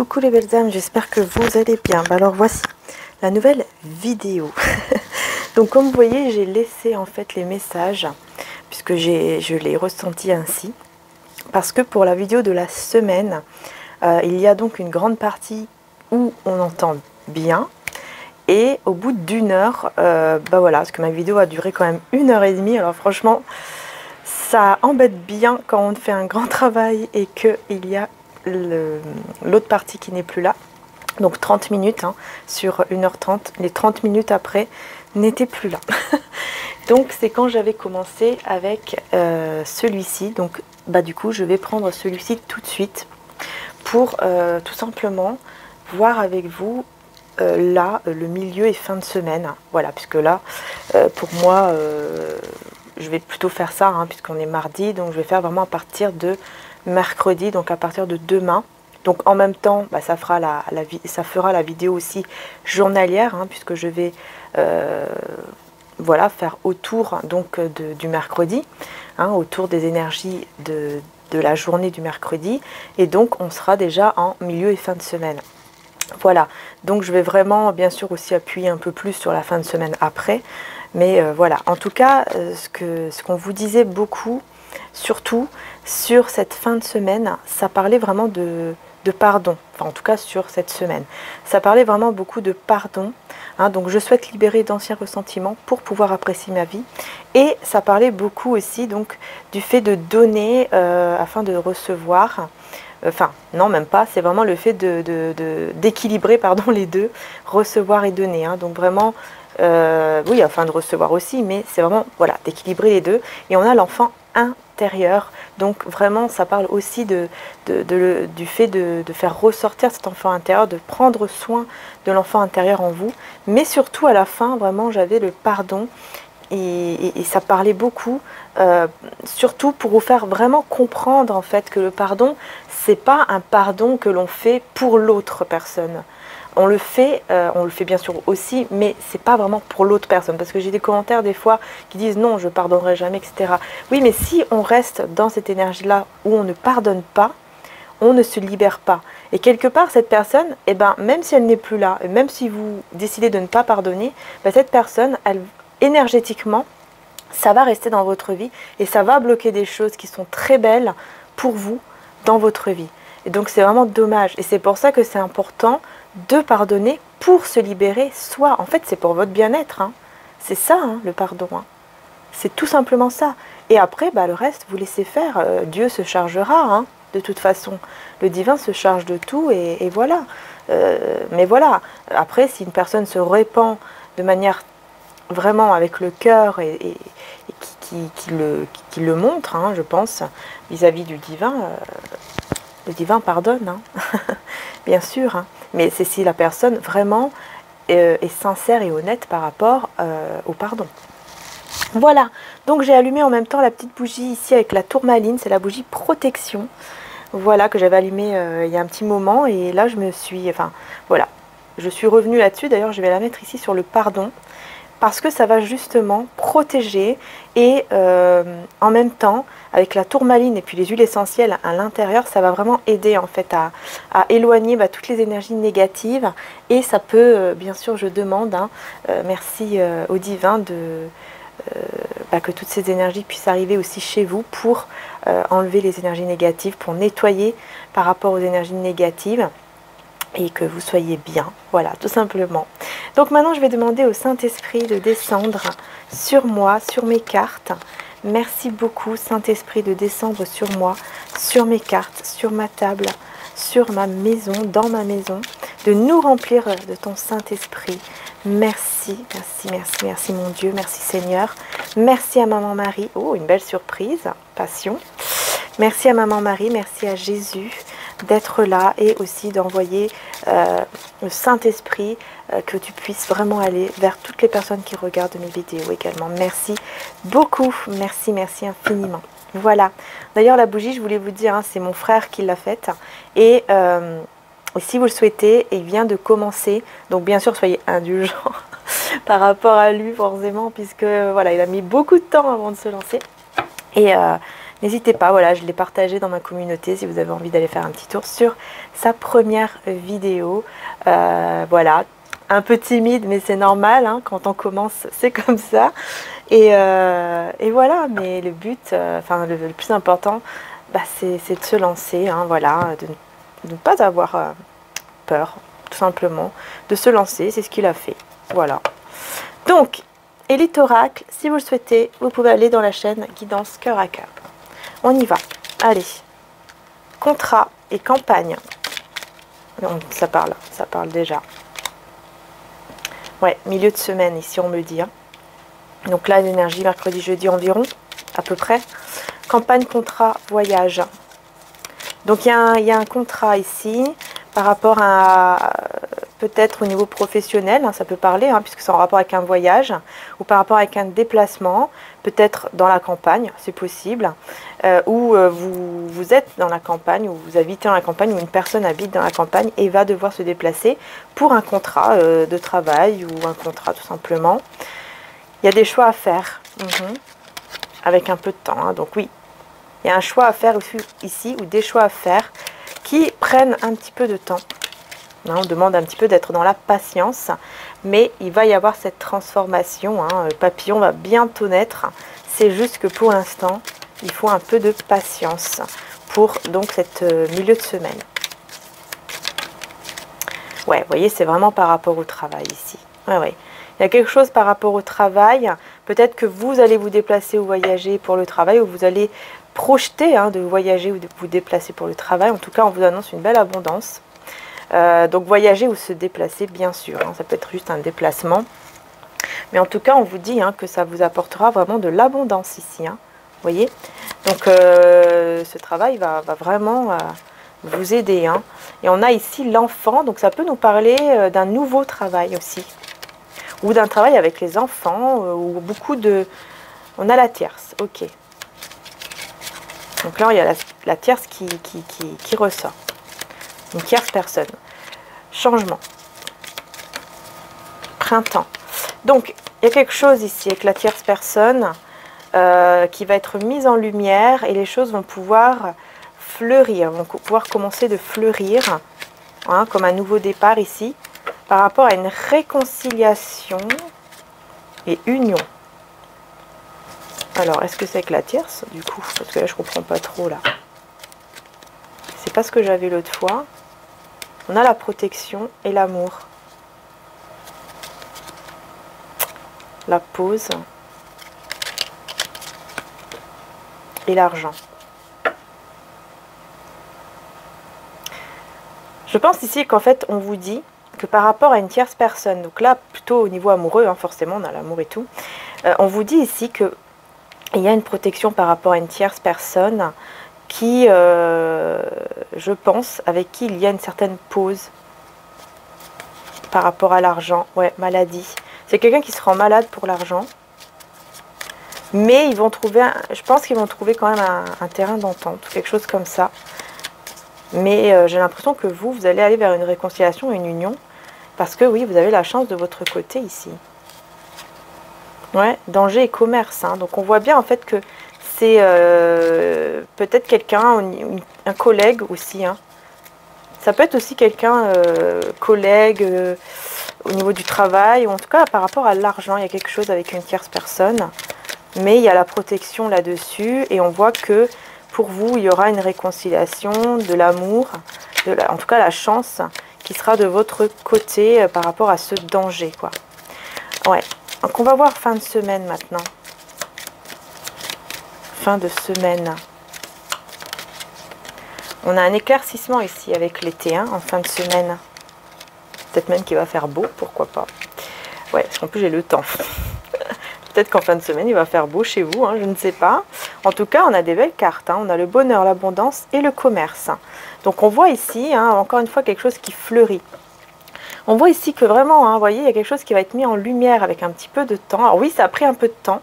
Coucou les belles âmes, j'espère que vous allez bien. Alors voici la nouvelle vidéo. Donc comme vous voyez, j'ai laissé en fait les messages puisque je l'ai ressenti ainsi. Parce que pour la vidéo de la semaine, il y a donc une grande partie où on entend bien. Et au bout d'une heure, bah voilà, parce que ma vidéo a duré quand même 1h30. Alors franchement, ça embête bien quand on fait un grand travail et qu'il y a l'autre partie qui n'est plus là. Donc 30 minutes hein, sur 1h30. Les 30 minutes après n'étaient plus là. Donc c'est quand j'avais commencé avec celui-ci. Donc bah, du coup je vais prendre celui-ci tout de suite pour tout simplement voir avec vous là le milieu et fin de semaine. Voilà, puisque là pour moi je vais plutôt faire ça hein, puisqu'on est mardi. Donc je vais faire vraiment à partir de mercredi, donc à partir de demain. Donc en même temps, bah, ça fera la vidéo aussi journalière, hein, puisque je vais voilà, faire autour donc, du mercredi, hein, autour des énergies de la journée du mercredi. Et donc on sera déjà en milieu et fin de semaine. Voilà, donc je vais vraiment bien sûr aussi appuyer un peu plus sur la fin de semaine après. Mais voilà, en tout cas, ce qu'on vous disait beaucoup, surtout sur cette fin de semaine, ça parlait vraiment de pardon, enfin en tout cas sur cette semaine. Ça parlait vraiment beaucoup de pardon, hein, donc je souhaite libérer d'anciens ressentiments pour pouvoir apprécier ma vie. Et ça parlait beaucoup aussi donc du fait de donner afin de recevoir. Enfin, non, même pas, c'est vraiment le fait d'équilibrer pardon, les deux, recevoir et donner. Hein, donc vraiment, oui, afin de recevoir aussi, mais c'est vraiment, voilà, d'équilibrer les deux. Et on a l'enfant intérieur, donc vraiment, ça parle aussi du fait de faire ressortir cet enfant intérieur, de prendre soin de l'enfant intérieur en vous. Mais surtout, à la fin, vraiment, j'avais le pardon. Et ça parlait beaucoup, surtout pour vous faire vraiment comprendre en fait que le pardon, c'est pas un pardon que l'on fait pour l'autre personne. On le fait bien sûr aussi, mais c'est pas vraiment pour l'autre personne. Parce que j'ai des commentaires des fois qui disent non, je pardonnerai jamais, etc. Oui, mais si on reste dans cette énergie-là où on ne pardonne pas, on ne se libère pas. Et quelque part, cette personne, eh ben, même si elle n'est plus là, même si vous décidez de ne pas pardonner, ben, cette personne, elle énergétiquement, ça va rester dans votre vie et ça va bloquer des choses qui sont très belles pour vous dans votre vie. Et donc c'est vraiment dommage. Et c'est pour ça que c'est important de pardonner pour se libérer soi. En fait, c'est pour votre bien-être. Hein. C'est ça, hein, le pardon. Hein. C'est tout simplement ça. Et après, bah, le reste, vous laissez faire. Dieu se chargera, hein, de toute façon. Le divin se charge de tout et voilà. Mais voilà. Après, si une personne se répand de manière vraiment avec le cœur et qui le montre, hein, je pense, vis-à-vis du divin, le divin pardonne, hein, bien sûr, hein, mais c'est si la personne vraiment est sincère et honnête par rapport au pardon. Voilà, donc j'ai allumé en même temps la petite bougie ici avec la tourmaline, c'est la bougie protection, voilà, que j'avais allumée il y a un petit moment, et là je me suis, enfin voilà, je suis revenue là-dessus. D'ailleurs je vais la mettre ici sur le pardon, parce que ça va justement protéger et en même temps, avec la tourmaline et puis les huiles essentielles à l'intérieur, ça va vraiment aider en fait à éloigner toutes les énergies négatives. Et ça peut, bien sûr, je demande, hein, merci au divin, que toutes ces énergies puissent arriver aussi chez vous pour enlever les énergies négatives, pour nettoyer par rapport aux énergies négatives. Et que vous soyez bien, voilà, tout simplement. Donc maintenant, je vais demander au Saint-Esprit de descendre sur moi, sur mes cartes. Merci beaucoup, Saint-Esprit, de descendre sur moi, sur mes cartes, sur ma table, sur ma maison, dans ma maison, de nous remplir de ton Saint-Esprit. Merci, merci, merci, merci mon Dieu, merci Seigneur. Merci à Maman Marie. Oh, une belle surprise, passion. Merci à Maman Marie, merci à Jésus d'être là et aussi d'envoyer le Saint-Esprit, que tu puisses vraiment aller vers toutes les personnes qui regardent mes vidéos également. Merci beaucoup, merci, merci infiniment. Voilà, d'ailleurs la bougie, je voulais vous dire, hein, c'est mon frère qui l'a faite et si vous le souhaitez, il vient de commencer, donc bien sûr soyez indulgents par rapport à lui forcément, puisque voilà, il a mis beaucoup de temps avant de se lancer et N'hésitez pas, voilà, je l'ai partagé dans ma communauté si vous avez envie d'aller faire un petit tour sur sa première vidéo. Voilà, un peu timide, mais c'est normal, hein, quand on commence, c'est comme ça. Et voilà, mais le but, enfin le plus important, bah, c'est de se lancer, hein, voilà, de ne pas avoir peur, tout simplement, de se lancer, c'est ce qu'il a fait. Voilà. Donc, Élite Oracle, si vous le souhaitez, vous pouvez aller dans la chaîne Guidance Cœur à Cœur. On y va. Allez. Contrat et campagne. Ça parle déjà. Ouais, milieu de semaine, ici on me dit. Hein. Donc là, l'énergie, mercredi, jeudi environ, à peu près. Campagne, contrat, voyage. Donc il y a un contrat ici, par rapport à, peut-être au niveau professionnel, hein, ça peut parler, hein, puisque c'est en rapport avec un voyage, ou par rapport avec un déplacement, peut-être dans la campagne, c'est possible, ou vous êtes dans la campagne, ou vous habitez dans la campagne, ou une personne habite dans la campagne et va devoir se déplacer pour un contrat de travail, ou un contrat tout simplement. Il y a des choix à faire, avec un peu de temps, hein, donc oui, il y a un choix à faire ici, ou des choix à faire, qui prennent un petit peu de temps. On demande un petit peu d'être dans la patience, mais il va y avoir cette transformation. Hein. Le papillon va bientôt naître. C'est juste que pour l'instant, il faut un peu de patience pour donc cette milieu de semaine. Ouais, vous voyez, c'est vraiment par rapport au travail ici. Ouais, ouais. Il y a quelque chose par rapport au travail. Peut-être que vous allez vous déplacer ou voyager pour le travail, ou vous allez projeter de voyager ou de vous déplacer pour le travail. En tout cas, on vous annonce une belle abondance. Donc voyager ou se déplacer, bien sûr. Hein, ça peut être juste un déplacement. Mais en tout cas, on vous dit que ça vous apportera vraiment de l'abondance ici. Hein, vous voyez. Donc ce travail va vraiment vous aider. Hein. Et on a ici l'enfant. Donc ça peut nous parler d'un nouveau travail aussi. Ou d'un travail avec les enfants. Ou beaucoup de... On a la tierce. Ok. Donc là, il y a la tierce qui ressort. Une tierce personne. Changement. Printemps. Donc, il y a quelque chose ici avec la tierce personne qui va être mise en lumière et les choses vont pouvoir fleurir, vont pouvoir commencer de fleurir, hein, comme un nouveau départ ici, par rapport à une réconciliation et union. Alors, est-ce que c'est avec la tierce, du coup? Parce que là, je comprends pas trop, là. C'est pas ce que j'avais l'autre fois. On a la protection et l'amour. La pause. Et l'argent. Je pense ici qu'en fait, on vous dit que par rapport à une tierce personne, donc là, plutôt au niveau amoureux, hein, forcément, on a l'amour et tout, on vous dit ici que il y a une protection par rapport à une tierce personne qui, je pense, avec qui il y a une certaine pause par rapport à l'argent. Ouais, maladie. C'est quelqu'un qui se rend malade pour l'argent. Mais ils vont trouver, je pense qu'ils vont trouver quand même un terrain d'entente, quelque chose comme ça. Mais j'ai l'impression que vous allez aller vers une réconciliation, une union. Parce que oui, vous avez la chance de votre côté ici. Ouais, danger et commerce. Hein. Donc on voit bien en fait que c'est peut-être quelqu'un, un collègue aussi. Hein. Ça peut être aussi quelqu'un, collègue, au niveau du travail, ou en tout cas par rapport à l'argent. Il y a quelque chose avec une tierce personne. Mais il y a la protection là-dessus. Et on voit que pour vous, il y aura une réconciliation, de l'amour, en tout cas la chance qui sera de votre côté par rapport à ce danger, quoi. Ouais. Donc on va voir fin de semaine maintenant. Fin de semaine. On a un éclaircissement ici avec l'été, hein, en fin de semaine. Peut-être même qu'il va faire beau, pourquoi pas. Ouais, parce qu'en plus j'ai le temps. Peut-être qu'en fin de semaine, il va faire beau chez vous, hein, je ne sais pas. En tout cas, on a des belles cartes. Hein. On a le bonheur, l'abondance et le commerce. Donc, on voit ici, hein, encore une fois, quelque chose qui fleurit. On voit ici que vraiment, hein, vous voyez, il y a quelque chose qui va être mis en lumière avec un petit peu de temps. Alors oui, ça a pris un peu de temps.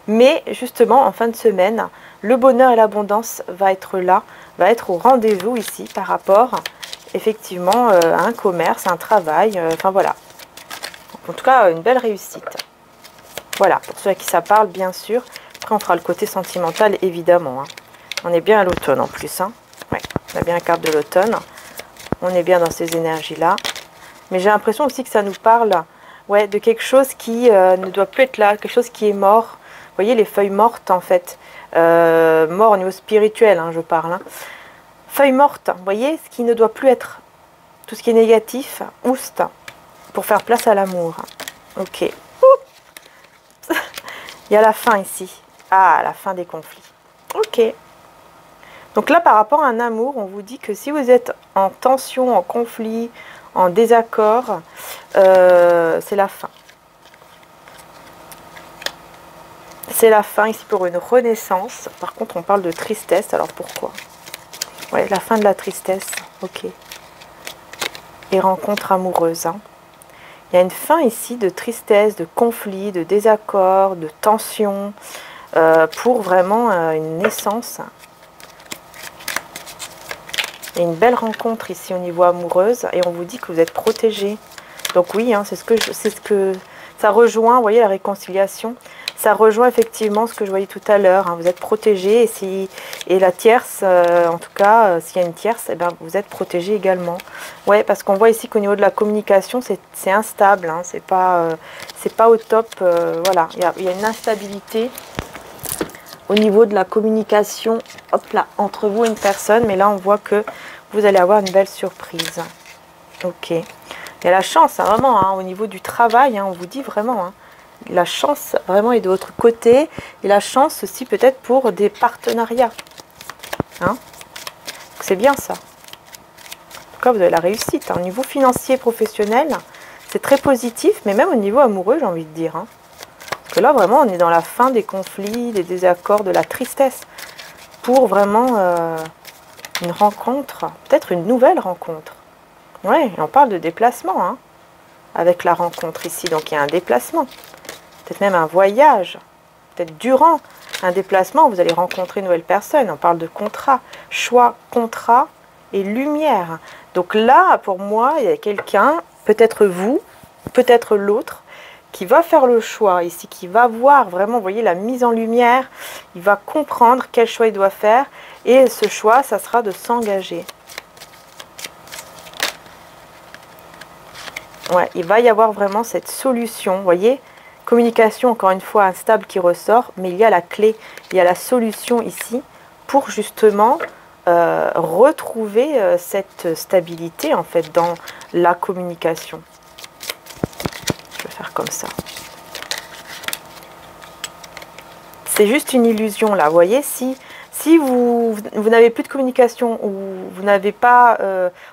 Mais justement, en fin de semaine, le bonheur et l'abondance va être là, va être au rendez-vous ici par rapport, effectivement, à un commerce, à un travail. Enfin, voilà. Donc, en tout cas, une belle réussite. Voilà, pour ceux à qui ça parle, bien sûr, Après, on fera le côté sentimental, évidemment. Hein. On est bien à l'automne en plus. Hein. Ouais, on a bien la carte de l'automne. On est bien dans ces énergies-là. Mais j'ai l'impression aussi que ça nous parle ouais, de quelque chose qui ne doit plus être là, quelque chose qui est mort. Vous voyez les feuilles mortes, en fait. Mort au niveau spirituel, hein, je parle. Hein. Feuilles mortes, vous voyez, ce qui ne doit plus être. Tout ce qui est négatif, oust, pour faire place à l'amour. Ok. Il y a la fin ici. Ah, la fin des conflits. Ok. Donc là, par rapport à un amour, on vous dit que si vous êtes en tension, en conflit, en désaccord, c'est la fin. C'est la fin ici pour une renaissance. Par contre, on parle de tristesse. Alors pourquoi? Ouais, la fin de la tristesse. Ok. Et rencontre amoureuse. Hein. Il y a une fin ici de tristesse, de conflit, de désaccord, de tension, pour vraiment une naissance. Il y a une belle rencontre ici au niveau amoureuse et on vous dit que vous êtes protégé. Donc oui, hein, c'est ce que ça rejoint, vous voyez la réconciliation. Ça rejoint effectivement ce que je voyais tout à l'heure. Hein, vous êtes protégé et la tierce, en tout cas, s'il y a une tierce, eh ben, vous êtes protégé également. Ouais, parce qu'on voit ici qu'au niveau de la communication, c'est instable. Hein, c'est pas au top. Voilà, il y a une instabilité au niveau de la communication. Hop là, entre vous et une personne. Mais là, on voit que vous allez avoir une belle surprise. Ok. Il y a la chance, hein, vraiment, hein, au niveau du travail. Hein, on vous dit vraiment... Hein, la chance vraiment est de votre côté et la chance aussi peut-être pour des partenariats. Hein, c'est bien ça. En tout cas, vous avez la réussite. Hein. Au niveau financier, professionnel, c'est très positif, mais même au niveau amoureux, j'ai envie de dire. Hein. Parce que là, vraiment, on est dans la fin des conflits, des désaccords, de la tristesse. Pour vraiment une rencontre, peut-être une nouvelle rencontre. Oui, on parle de déplacement, hein, avec la rencontre ici. Donc, il y a un déplacement. Peut-être même un voyage, peut-être durant un déplacement, vous allez rencontrer une nouvelle personne. On parle de contrat, choix, contrat et lumière. Donc là, pour moi, il y a quelqu'un, peut-être vous, peut-être l'autre, qui va faire le choix ici, qui va voir vraiment, vous voyez, la mise en lumière. Il va comprendre quel choix il doit faire. Et ce choix, ça sera de s'engager. Ouais, il va y avoir vraiment cette solution, vous voyez. Communication, encore une fois, instable qui ressort, mais il y a la clé, il y a la solution ici pour justement retrouver cette stabilité en fait dans la communication. Je vais faire comme ça. C'est juste une illusion là, vous voyez, si vous n'avez plus de communication ou vous n'avez pas...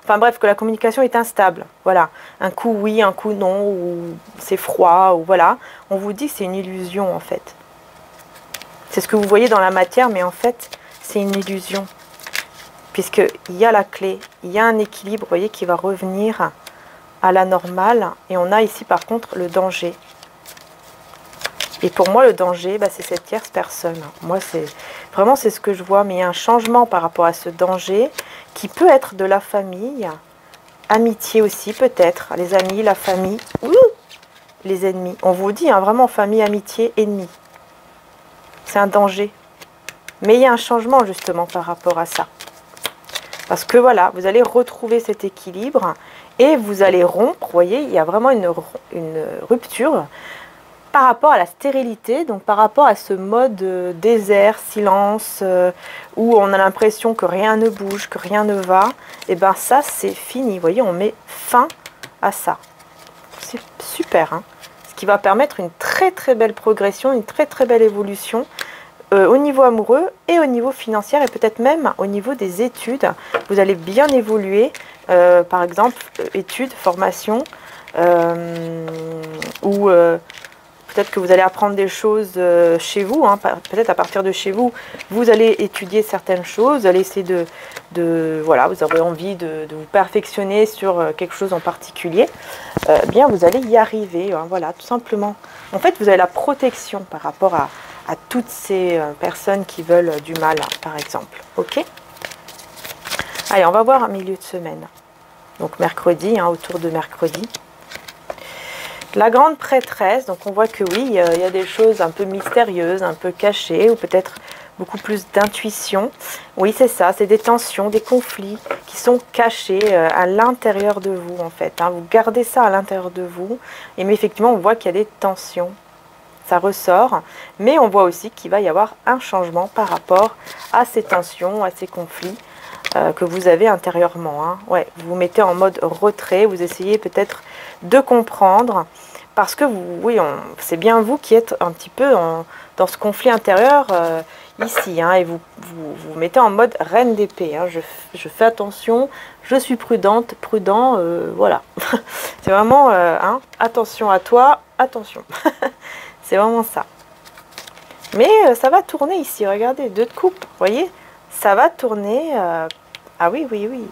enfin bref, que la communication est instable. Voilà. Un coup oui, un coup non, ou c'est froid, ou voilà. On vous dit que c'est une illusion en fait. C'est ce que vous voyez dans la matière, mais en fait, c'est une illusion. Puisqu'il y a la clé, il y a un équilibre, vous voyez, qui va revenir à la normale. Et on a ici par contre le danger. Et pour moi, le danger, bah, c'est cette tierce personne. Moi, c'est vraiment c'est ce que je vois. Mais il y a un changement par rapport à ce danger qui peut être de la famille, amitié aussi peut-être. Les amis, la famille, les ennemis. On vous dit hein, vraiment famille, amitié, ennemis. C'est un danger. Mais il y a un changement justement par rapport à ça. Parce que voilà, vous allez retrouver cet équilibre et vous allez rompre. Vous voyez, il y a vraiment une rupture par rapport à la stérilité, donc par rapport à ce mode désert, silence, où on a l'impression que rien ne bouge, que rien ne va, et bien ça c'est fini, vous voyez, on met fin à ça. C'est super, hein, ce qui va permettre une très très belle progression, une très très belle évolution au niveau amoureux et au niveau financier et peut-être même au niveau des études. Vous allez bien évoluer, par exemple, études, formation, ou... peut-être que vous allez apprendre des choses chez vous, hein, peut-être à partir de chez vous, vous allez étudier certaines choses, vous allez essayer voilà, vous aurez envie de vous perfectionner sur quelque chose en particulier, bien vous allez y arriver, hein, voilà, tout simplement. En fait, vous avez la protection par rapport à toutes ces personnes qui veulent du mal, par exemple, ok? Allez, on va voir un milieu de semaine, donc mercredi, hein, autour de mercredi. La grande prêtresse, donc on voit que oui, il y a des choses un peu mystérieuses, un peu cachées, ou peut-être beaucoup plus d'intuition. Oui, c'est ça, c'est des tensions, des conflits qui sont cachés à l'intérieur de vous, en fait. Hein. Vous gardez ça à l'intérieur de vous, et mais effectivement, on voit qu'il y a des tensions. Ça ressort, mais on voit aussi qu'il va y avoir un changement par rapport à ces tensions, à ces conflits que vous avez intérieurement. Hein. Ouais, vous vous mettez en mode retrait, vous essayez peut-être de comprendre, parce que vous, oui, c'est bien vous qui êtes un petit peu dans ce conflit intérieur ici, hein, et vous mettez en mode reine d'épée. Hein. Je fais attention, je suis prudente, prudent, voilà. C'est vraiment, hein, attention à toi, attention. C'est vraiment ça. Mais ça va tourner ici, regardez, 2 de coupe, vous voyez? Ça va tourner. Ah oui, oui, oui.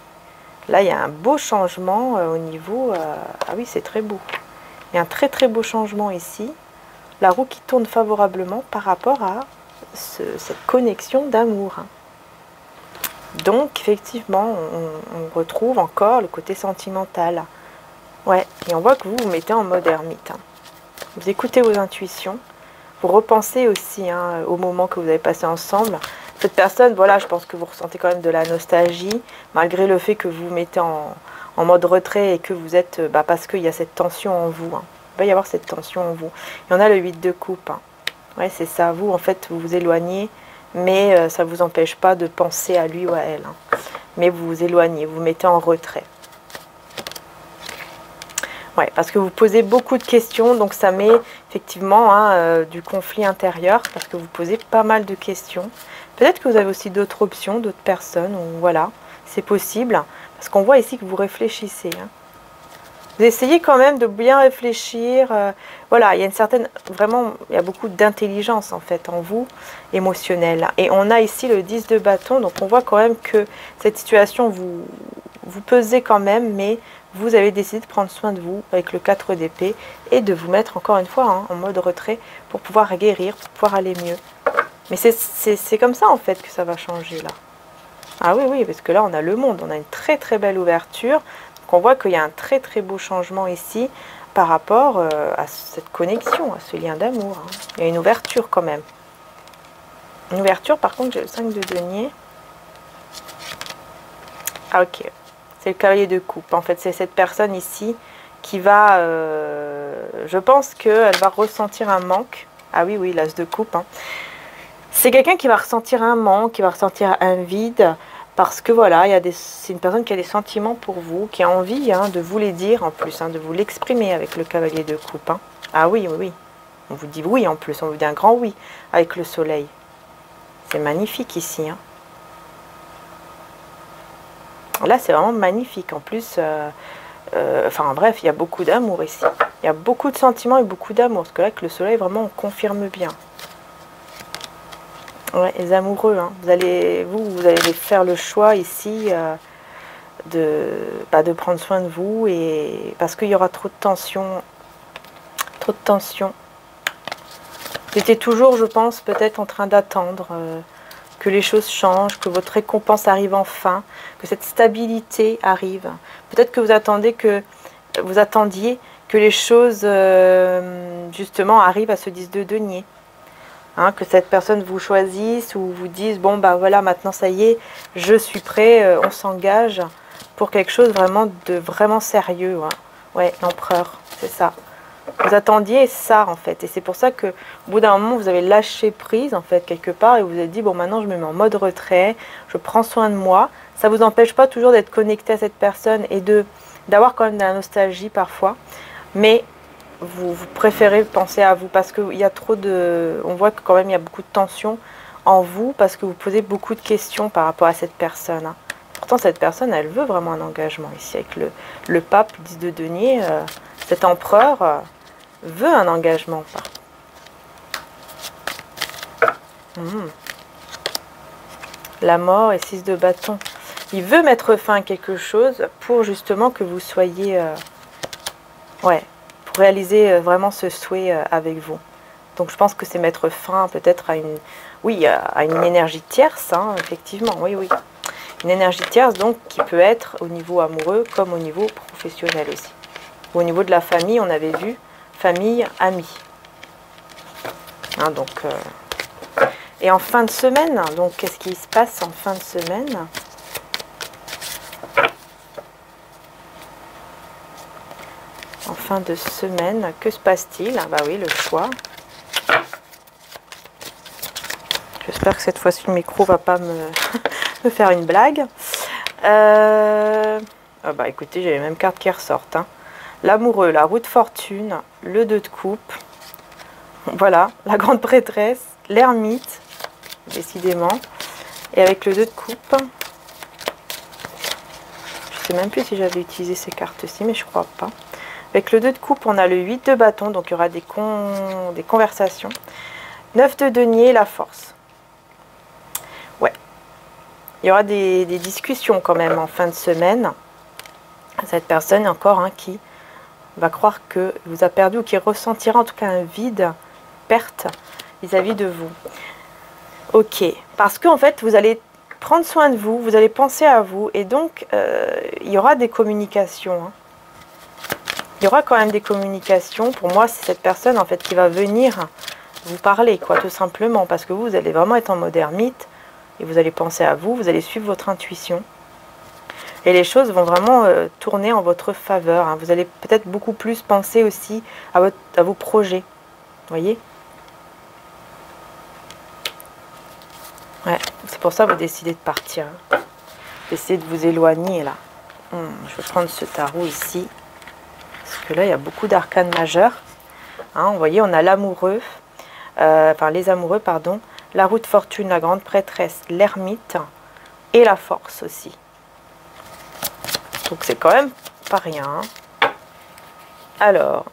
Là, il y a un beau changement au niveau... ah oui, c'est très beau. Il y a un très très beau changement ici. La roue qui tourne favorablement par rapport à cette connexion d'amour. Hein. Donc, effectivement, on retrouve encore le côté sentimental. Ouais, et on voit que vous vous mettez en mode ermite. Hein. Vous écoutez vos intuitions. Vous repensez aussi hein, au moment que vous avez passé ensemble. Cette personne, voilà, je pense que vous ressentez quand même de la nostalgie, malgré le fait que vous vous mettez en mode retrait et que vous êtes, parce qu'il y a cette tension en vous. Hein. Il va y avoir cette tension en vous. Il y en a le 8 de coupe. Hein. Ouais, c'est ça. Vous, en fait, vous vous éloignez, mais ça ne vous empêche pas de penser à lui ou à elle. Hein. Mais vous vous éloignez, vous vous mettez en retrait. Ouais, parce que vous posez beaucoup de questions, donc ça met effectivement hein, du conflit intérieur, parce que vous posez pas mal de questions. Peut-être que vous avez aussi d'autres options, d'autres personnes, ou voilà, c'est possible, parce qu'on voit ici que vous réfléchissez. Hein. Vous essayez quand même de bien réfléchir, voilà, il y a une certaine, vraiment, il y a beaucoup d'intelligence en fait en vous, émotionnelle. Et on a ici le 10 de bâton, donc on voit quand même que cette situation vous pesez quand même, mais vous avez décidé de prendre soin de vous avec le 4 d'épée et de vous mettre encore une fois hein, en mode retrait pour pouvoir guérir, pour pouvoir aller mieux. Mais c'est comme ça en fait que ça va changer là. Ah oui, oui, parce que là on a le monde, on a une très très belle ouverture. Donc on voit qu'il y a un très très beau changement ici par rapport à cette connexion, à ce lien d'amour. Hein. Il y a une ouverture quand même. Une ouverture, par contre j'ai le 5 de denier. Ah ok. C'est le cavalier de coupe. En fait, c'est cette personne ici qui va... je pense qu'elle va ressentir un manque. Ah oui, oui, l'as de coupe. Hein. C'est quelqu'un qui va ressentir un manque, qui va ressentir un vide. Parce que voilà, c'est une personne qui a des sentiments pour vous, qui a envie hein, de vous les dire en plus, hein, de vous l'exprimer avec le cavalier de coupe. Hein. Ah oui, oui, oui. On vous dit oui en plus, on vous dit un grand oui avec le soleil. C'est magnifique ici. Hein. Là, c'est vraiment magnifique. En plus, enfin bref, il y a beaucoup d'amour ici. Il y a beaucoup de sentiments et beaucoup d'amour. Parce que là, avec le soleil, vraiment, on confirme bien. Ouais, les amoureux, hein. Vous allez faire le choix ici de prendre soin de vous. Et parce qu'il y aura trop de tension. Trop de tension. Vous étiez toujours, je pense, peut-être en train d'attendre... que les choses changent, que votre récompense arrive enfin, que cette stabilité arrive. Peut-être que vous attendiez que les choses, justement, arrivent à ce 10 de denier. Hein, que cette personne vous choisisse ou vous dise, bon, bah voilà, maintenant, ça y est, je suis prêt, on s'engage pour quelque chose vraiment de vraiment sérieux. Hein. Ouais, l'empereur, c'est ça. Vous attendiez ça en fait, et c'est pour ça que au bout d'un moment vous avez lâché prise en fait quelque part et vous vous êtes dit bon maintenant je me mets en mode retrait, je prends soin de moi. Ça vous empêche pas toujours d'être connecté à cette personne et d'avoir quand même de la nostalgie parfois, mais vous préférez penser à vous parce qu'il y a trop de, on voit que quand même il y a beaucoup de tension en vous parce que vous posez beaucoup de questions par rapport à cette personne. Hein. Pourtant cette personne elle veut vraiment un engagement ici avec le pape 10 de denier, cet empereur. Veut un engagement. La mort et 6 de bâton. Il veut mettre fin à quelque chose pour justement que vous soyez... ouais, pour réaliser vraiment ce souhait avec vous. Donc je pense que c'est mettre fin peut-être à une... Oui, à une énergie tierce, hein, effectivement. Oui, oui. Une énergie tierce donc qui peut être au niveau amoureux comme au niveau professionnel aussi. Au niveau de la famille, on avait vu... famille, amis. Hein, donc, et en fin de semaine, donc qu'est-ce qui se passe en fin de semaine? En fin de semaine, que se passe-t-il? Ah bah oui, le choix. J'espère que cette fois-ci le micro va pas me faire une blague. Ah bah écoutez, j'ai les mêmes cartes qui ressortent. Hein. L'amoureux, la roue de fortune, le 2 de coupe. Voilà, la grande prêtresse, l'ermite, décidément. Et avec le 2 de coupe, je sais même plus si j'avais utilisé ces cartes-ci, mais je crois pas. Avec le 2 de coupe, on a le 8 de bâton, donc il y aura des conversations. 9 de denier, la force. Ouais. Il y aura des discussions quand même en fin de semaine. Cette personne encore hein, qui va croire que vous a perdu ou qui ressentira en tout cas un vide, perte vis-à-vis de vous. Ok. Parce qu'en fait, vous allez prendre soin de vous, vous allez penser à vous et donc il y aura des communications. Hein. Il y aura quand même des communications. Pour moi, c'est cette personne en fait qui va venir vous parler, quoi, tout simplement. Parce que vous allez vraiment être en mode ermite et vous allez penser à vous, vous allez suivre votre intuition. Et les choses vont vraiment tourner en votre faveur. Hein. Vous allez peut-être beaucoup plus penser aussi à vos projets. Vous voyez? Ouais, c'est pour ça que vous décidez de partir. Hein. Essayez de vous éloigner là. Je vais prendre ce tarot ici. Parce que là, il y a beaucoup d'arcanes majeurs. Hein, vous voyez, on a l'amoureux, enfin les amoureux, pardon, la roue de fortune, la grande prêtresse, l'ermite et la force aussi. Donc c'est quand même pas rien. Hein. Alors,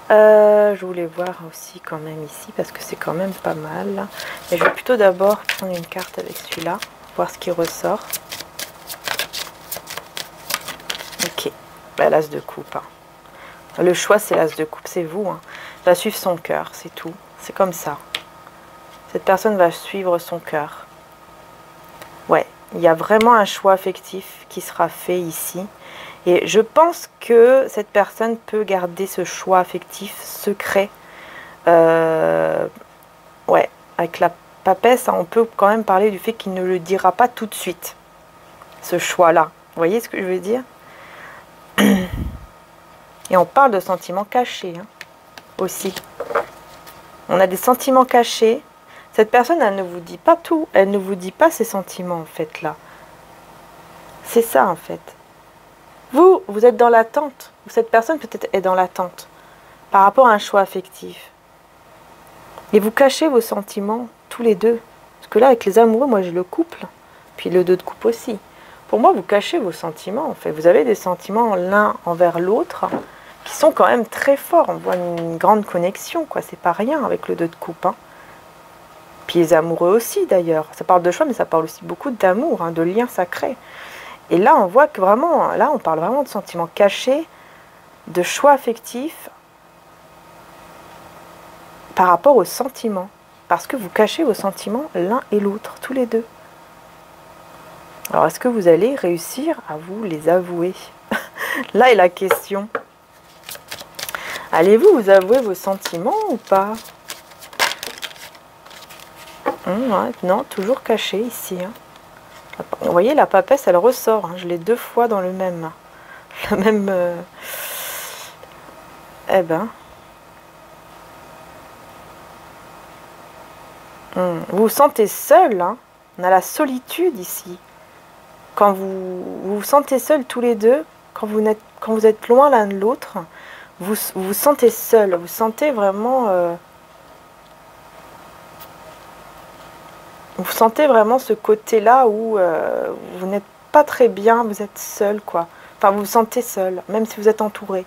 je voulais voir aussi quand même ici, parce que c'est quand même pas mal. Mais je vais plutôt d'abord prendre une carte avec celui-là, voir ce qui ressort. Ok, bah, l'as de coupe. Hein. Le choix, c'est l'as de coupe, c'est vous. Hein. Va suivre son cœur, c'est tout. C'est comme ça. Cette personne va suivre son cœur. Ouais, il y a vraiment un choix affectif qui sera fait ici. Et je pense que cette personne peut garder ce choix affectif secret. Ouais, avec la papesse, on peut quand même parler du fait qu'il ne le dira pas tout de suite. Ce choix-là. Vous voyez ce que je veux dire? Et on parle de sentiments cachés hein, aussi. On a des sentiments cachés. Cette personne, elle ne vous dit pas tout. Elle ne vous dit pas ses sentiments, en fait, là. C'est ça, en fait. Vous êtes dans l'attente. Cette personne, peut-être, est dans l'attente par rapport à un choix affectif. Et vous cachez vos sentiments, tous les deux. Parce que là, avec les amoureux, moi, j'ai le couple. Puis le 2 de coupe aussi. Pour moi, vous cachez vos sentiments, en fait. Vous avez des sentiments l'un envers l'autre qui sont quand même très forts. On voit une grande connexion, quoi. C'est pas rien avec le 2 de coupe, hein. Puis les amoureux aussi, d'ailleurs. Ça parle de choix, mais ça parle aussi beaucoup d'amour, hein, de liens sacrés. Et là, on voit que vraiment, là, on parle vraiment de sentiments cachés, de choix affectifs par rapport aux sentiments. Parce que vous cachez vos sentiments l'un et l'autre, tous les deux. Alors, est-ce que vous allez réussir à vous les avouer? Là est la question. Allez-vous vous avouer vos sentiments ou pas? Ouais, non, toujours caché ici. Hein. Vous voyez, la papesse, elle ressort. Hein. Je l'ai 2 fois dans le même. Le même... Eh ben... Vous vous sentez seul. Hein. On a la solitude ici. Quand vous sentez seul tous les deux, quand vous êtes loin l'un de l'autre, vous vous sentez seul. Vous sentez vraiment... Vous sentez vraiment ce côté-là où vous n'êtes pas très bien, vous êtes seul, quoi. Enfin, vous vous sentez seul, même si vous êtes entouré.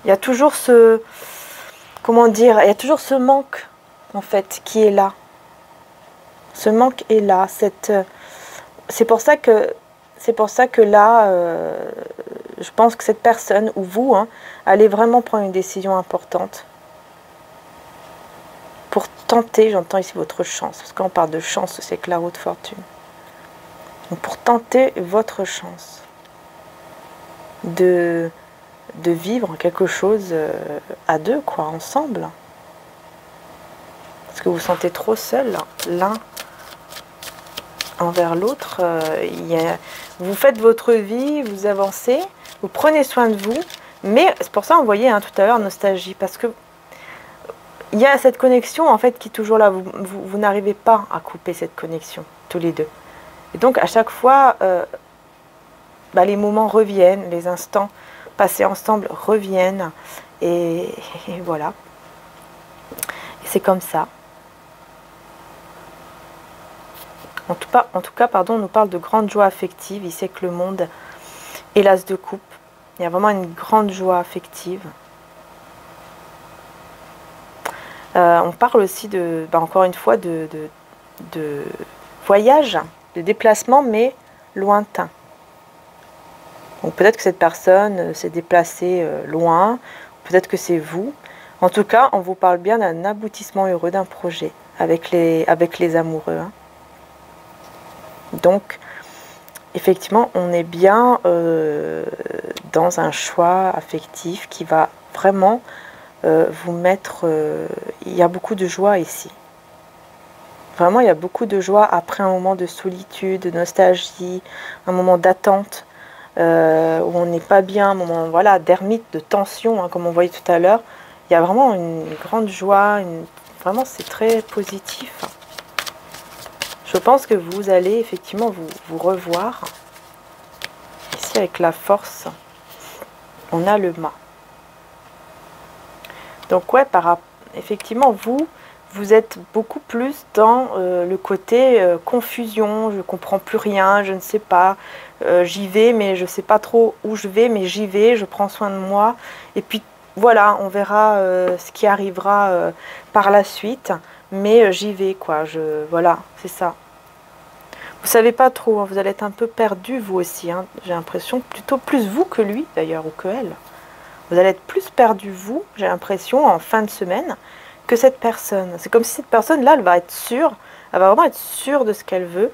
Il y a toujours ce... Comment dire? Il y a toujours ce manque, en fait, qui est là. Ce manque est là. C'est pour ça que là, je pense que cette personne, ou vous, hein, allez vraiment prendre une décision importante. Pour tenter, j'entends ici votre chance, parce qu'on parle de chance, c'est que la roue de fortune. Donc pour tenter votre chance. de vivre quelque chose à deux, quoi, ensemble. Parce que vous vous sentez trop seul, l'un envers l'autre. Vous faites votre vie, vous avancez, vous prenez soin de vous. Mais c'est pour ça, on voyait tout à l'heure, nostalgie. Parce que il y a cette connexion, en fait, qui est toujours là. Vous n'arrivez pas à couper cette connexion, tous les deux. Et donc, à chaque fois, les moments reviennent, les instants passés ensemble reviennent. Et voilà. Et c'est comme ça. En tout cas, pardon, on nous parle de grande joie affective. Il sait que le monde est l'as de coupe. Il y a vraiment une grande joie affective. On parle aussi encore une fois, de voyage, de déplacement, mais lointain. Donc peut-être que cette personne s'est déplacée loin, peut-être que c'est vous. En tout cas, on vous parle bien d'un aboutissement heureux d'un projet avec les amoureux. Donc, effectivement, on est bien dans un choix affectif qui va vraiment vous mettre... il y a beaucoup de joie ici. Vraiment, il y a beaucoup de joie après un moment de solitude, de nostalgie, un moment d'attente, où on n'est pas bien, un moment d'ermite, de tension, comme on voyait tout à l'heure. Il y a vraiment une grande joie, vraiment c'est très positif. Je pense que vous allez effectivement vous revoir. Ici avec la force, on a le mât. Donc ouais, effectivement, vous êtes beaucoup plus dans le côté confusion, je ne comprends plus rien, je ne sais pas, j'y vais, mais je ne sais pas trop où je vais, mais j'y vais, je prends soin de moi. Et puis voilà, on verra ce qui arrivera par la suite, mais j'y vais, quoi. Voilà, c'est ça. Vous savez pas trop, vous allez être un peu perdu, vous aussi. J'ai l'impression, plutôt plus vous que lui, d'ailleurs, ou que elle. Vous allez être plus perdu, vous, j'ai l'impression, en fin de semaine, que cette personne. C'est comme si cette personne-là, elle va être sûre, elle va vraiment être sûre de ce qu'elle veut.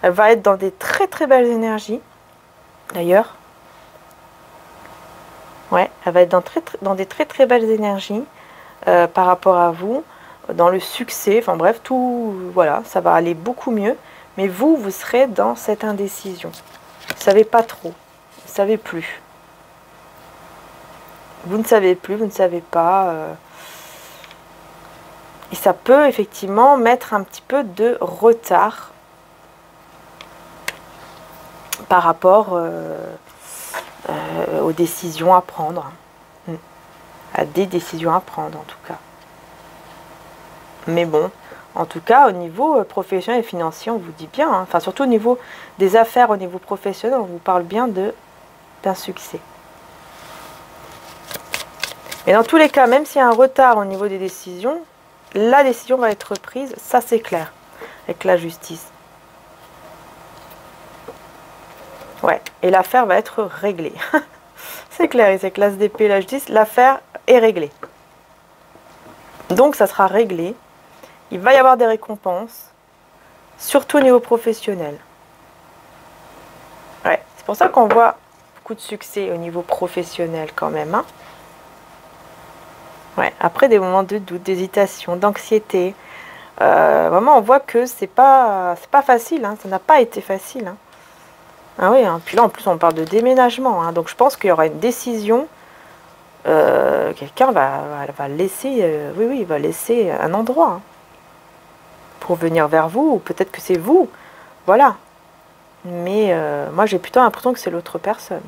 Elle va être dans des très très belles énergies, d'ailleurs. Ouais, elle va être dans des très très belles énergies par rapport à vous, dans le succès, enfin bref, tout, voilà, ça va aller beaucoup mieux. Mais vous serez dans cette indécision. Vous ne savez pas trop, vous ne savez plus. Vous ne savez plus, vous ne savez pas. Et ça peut effectivement mettre un petit peu de retard par rapport aux décisions à prendre. À des décisions à prendre en tout cas. Mais bon, en tout cas au niveau professionnel et financier, on vous dit bien, enfin surtout au niveau des affaires, au niveau professionnel, on vous parle bien d'un succès. Mais dans tous les cas, même s'il y a un retard au niveau des décisions, la décision va être prise, ça c'est clair, avec la justice. Ouais, et l'affaire va être réglée. C'est clair, et c'est que l'as d'épée et la justice, l'affaire est réglée. Donc ça sera réglé. Il va y avoir des récompenses, surtout au niveau professionnel. Ouais, c'est pour ça qu'on voit beaucoup de succès au niveau professionnel quand même. Ouais, après des moments de doute, d'hésitation, d'anxiété, vraiment on voit que c'est pas facile, ça n'a pas été facile. Ah oui, puis là en plus on parle de déménagement, donc je pense qu'il y aura une décision, quelqu'un va laisser, oui, il va laisser un endroit pour venir vers vous, ou peut-être que c'est vous, voilà. Mais moi j'ai plutôt l'impression que c'est l'autre personne.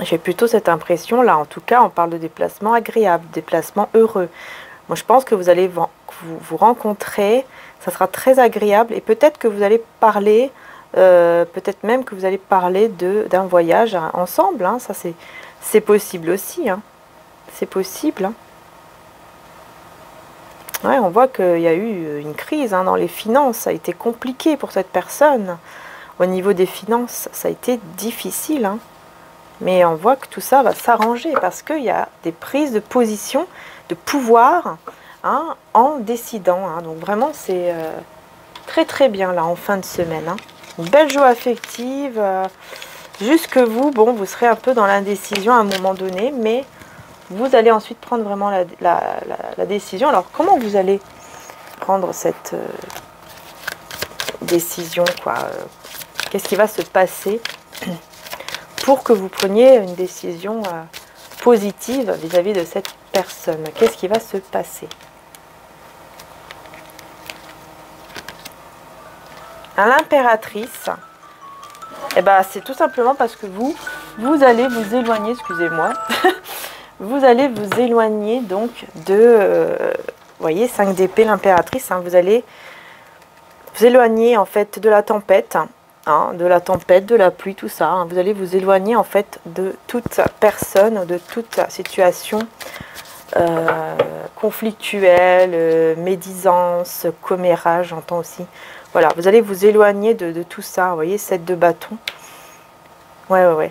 J'ai plutôt cette impression là, en tout cas on parle de déplacement agréable, déplacement heureux. Moi je pense que vous allez vous rencontrer, ça sera très agréable et peut-être que vous allez parler, peut-être même que vous allez parler d'un voyage ensemble, ça c'est possible aussi, c'est possible. Ouais, on voit qu'il y a eu une crise dans les finances, ça a été compliqué pour cette personne. Au niveau des finances, ça a été difficile, mais on voit que tout ça va s'arranger parce qu'il y a des prises de position, de pouvoir en décidant. Donc vraiment, c'est très très bien là en fin de semaine. Une belle joie affective. Juste que vous, bon, vous serez un peu dans l'indécision à un moment donné, mais vous allez ensuite prendre vraiment la décision. Alors, comment vous allez prendre cette décision, quoi? Qu'est-ce qui va se passer pour que vous preniez une décision positive vis-à-vis de cette personne? Qu'est-ce qui va se passer? À l'impératrice, eh ben, c'est tout simplement parce que vous allez vous éloigner, excusez-moi, vous allez vous éloigner donc de, vous voyez, 5 d'épée, l'impératrice, hein, vous allez vous éloigner en fait de la tempête, hein, de la pluie, tout ça, hein, vous allez vous éloigner en fait de toute personne, de toute situation conflictuelle, médisance, commérage, j'entends aussi. Voilà, vous allez vous éloigner de tout ça, vous voyez, 7 de bâton. Ouais.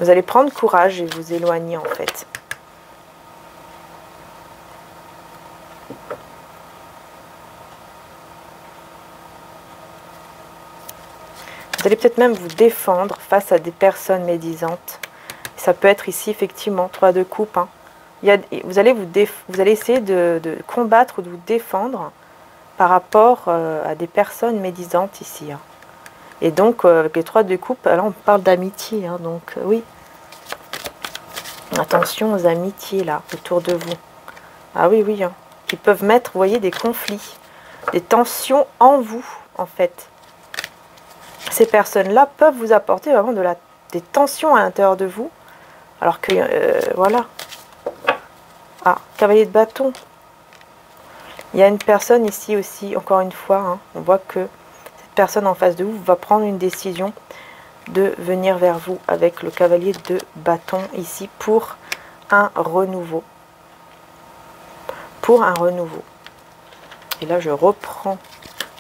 Vous allez prendre courage et vous éloigner en fait. Vous allez peut-être même vous défendre face à des personnes médisantes. Ça peut être ici effectivement 3 de coupe. Hein. Vous allez essayer de combattre ou de vous défendre par rapport à des personnes médisantes ici. Hein. Et donc, avec les 3 de coupe, là on parle d'amitié. Hein, donc, oui. Attention aux amitiés là, autour de vous. Ah oui. Hein, qui peuvent mettre, vous voyez, des conflits, des tensions en vous, en fait. Ces personnes-là peuvent vous apporter vraiment des tensions à l'intérieur de vous. Alors que, voilà. Ah, cavalier de bâton. Il y a une personne ici aussi, encore une fois, hein, on voit que cette personne en face de vous va prendre une décision de venir vers vous avec le cavalier de bâton ici pour un renouveau. Pour un renouveau. Et là, je reprends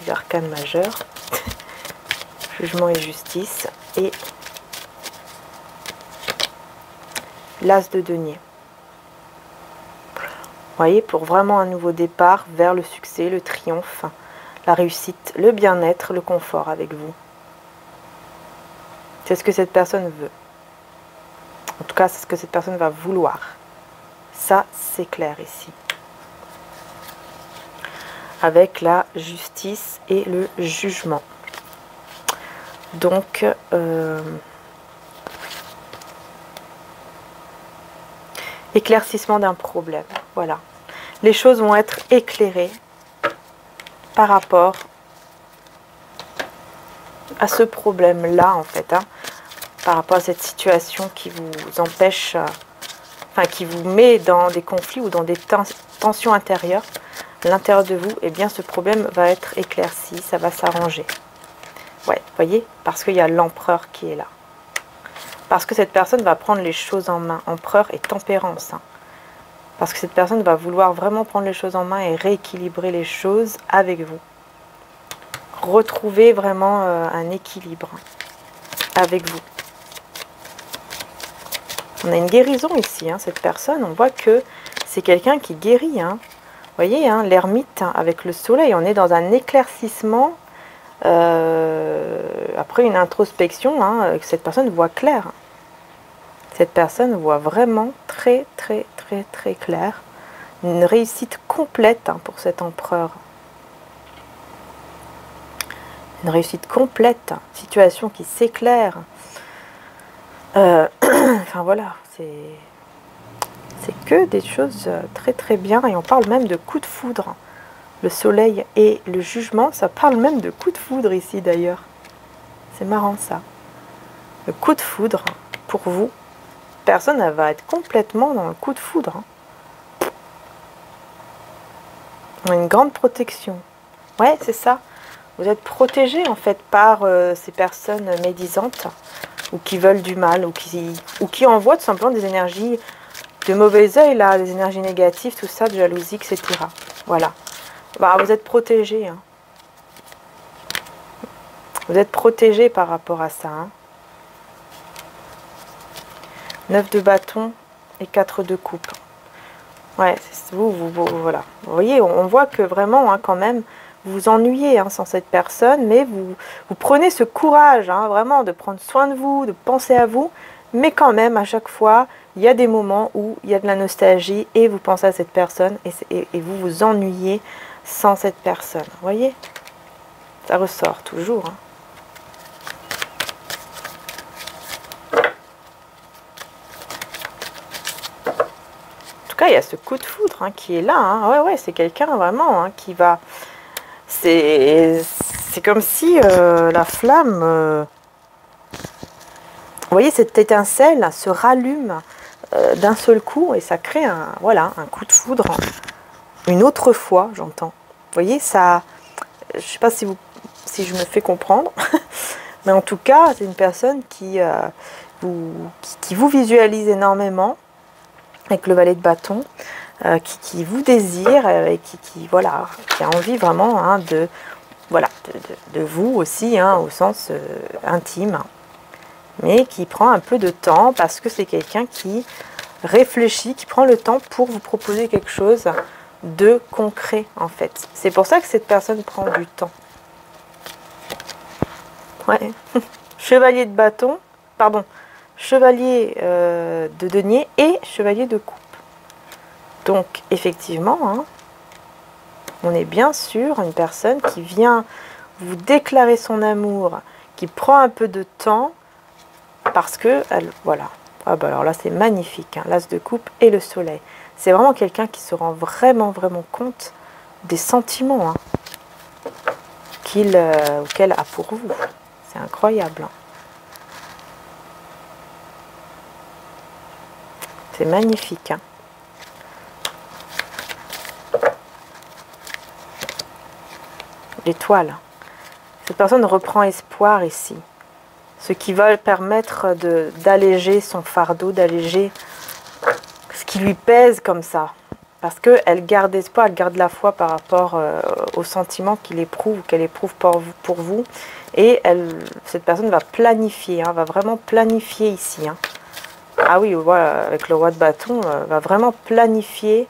les arcanes majeures. Jugement et justice. Et l'as de denier. Vous voyez, pour vraiment un nouveau départ vers le succès, le triomphe, la réussite, le bien-être, le confort avec vous. C'est ce que cette personne veut. En tout cas, c'est ce que cette personne va vouloir. Ça, c'est clair ici. Avec la justice et le jugement. Donc, éclaircissement d'un problème. Voilà. Les choses vont être éclairées par rapport à ce problème-là, en fait. Hein, par rapport à cette situation qui vous empêche, enfin, qui vous met dans des conflits ou dans des tensions intérieures. À l'intérieur de vous, eh bien, ce problème va être éclairci, ça va s'arranger. Ouais, vous voyez, parce qu'il y a l'empereur qui est là. Parce que cette personne va prendre les choses en main, empereur et tempérance. Hein. Parce que cette personne va vouloir vraiment prendre les choses en main et rééquilibrer les choses avec vous. Retrouver vraiment un équilibre avec vous. On a une guérison ici, hein, cette personne. On voit que c'est quelqu'un qui guérit. Hein. Vous voyez, hein, l'ermite hein, avec le soleil, on est dans un éclaircissement. Après une introspection, hein, que cette personne voit clair. Cette personne voit vraiment très clair. Une réussite complète hein, pour cet empereur. Une réussite complète. Situation qui s'éclaire. Enfin voilà, c'est que des choses très bien. Et on parle même de coup de foudre. Le soleil et le jugement, ça parle même de coup de foudre ici d'ailleurs. C'est marrant ça. Le coup de foudre, pour vous, personne elle va être complètement dans le coup de foudre. Hein. On a une grande protection. Ouais, c'est ça. Vous êtes protégé en fait par ces personnes médisantes ou qui veulent du mal ou qui envoient tout simplement des énergies de mauvais œil, là, des énergies négatives, tout ça, de jalousie, etc. Voilà. Bah, vous êtes protégé. Hein. Vous êtes protégé par rapport à ça. Hein. 9 de bâton et 4 de coupe. Ouais, vous, voilà. Vous voyez, on voit que vraiment, hein, quand même, vous vous ennuyez hein, sans cette personne, mais vous prenez ce courage, hein, vraiment, de prendre soin de vous, de penser à vous, mais quand même, à chaque fois, il y a des moments où il y a de la nostalgie et vous pensez à cette personne et vous vous ennuyez sans cette personne. Vous voyez? Ça ressort toujours. Hein. En tout cas, il y a ce coup de foudre hein, qui est là. Hein. Ouais, c'est quelqu'un vraiment hein, qui va... C'est comme si la flamme... vous voyez, cette étincelle se rallume d'un seul coup et ça crée un coup de foudre. Une autre fois, j'entends. Vous voyez, ça... Je ne sais pas si je me fais comprendre. Mais en tout cas, c'est une personne qui vous visualise énormément avec le valet de bâton, qui vous désire et qui a envie vraiment hein, de vous aussi, hein, au sens intime. Mais qui prend un peu de temps parce que c'est quelqu'un qui réfléchit, qui prend le temps pour vous proposer quelque chose de concret en fait. C'est pour ça que cette personne prend du temps. Ouais. Chevalier de bâton, pardon, chevalier de denier et chevalier de coupe. Donc effectivement, hein, on est bien sûr une personne qui vient vous déclarer son amour, qui prend un peu de temps parce que, voilà. Ah bah alors là c'est magnifique, hein, l'as de coupe et le soleil. C'est vraiment quelqu'un qui se rend vraiment, vraiment compte des sentiments hein, qu'elle a pour vous. C'est incroyable. Hein. C'est magnifique. Hein. L'étoile. Cette personne reprend espoir ici. Ce qui va permettre d'alléger son fardeau, d'alléger ce qui lui pèse comme ça. Parce qu'elle garde espoir, elle garde la foi par rapport aux sentiments qu'il éprouve ou qu'elle éprouve pour vous. Et cette personne va planifier, hein, va vraiment planifier ici. Hein. Ah oui, voilà, avec le roi de bâton, va vraiment planifier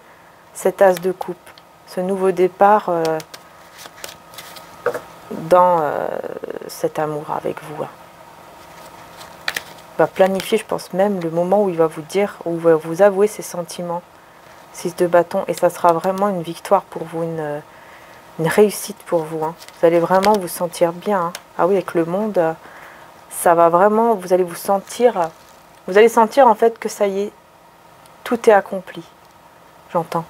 cet as de coupe. Ce nouveau départ dans cet amour avec vous. Hein. Va planifier, je pense même, le moment où il va vous dire, où il va vous avouer ses sentiments. 6 de bâton, et ça sera vraiment une victoire pour vous, une réussite pour vous. Hein. Vous allez vraiment vous sentir bien. Hein. Ah oui, avec le monde, ça va vraiment, vous allez sentir en fait que ça y est, tout est accompli. J'entends.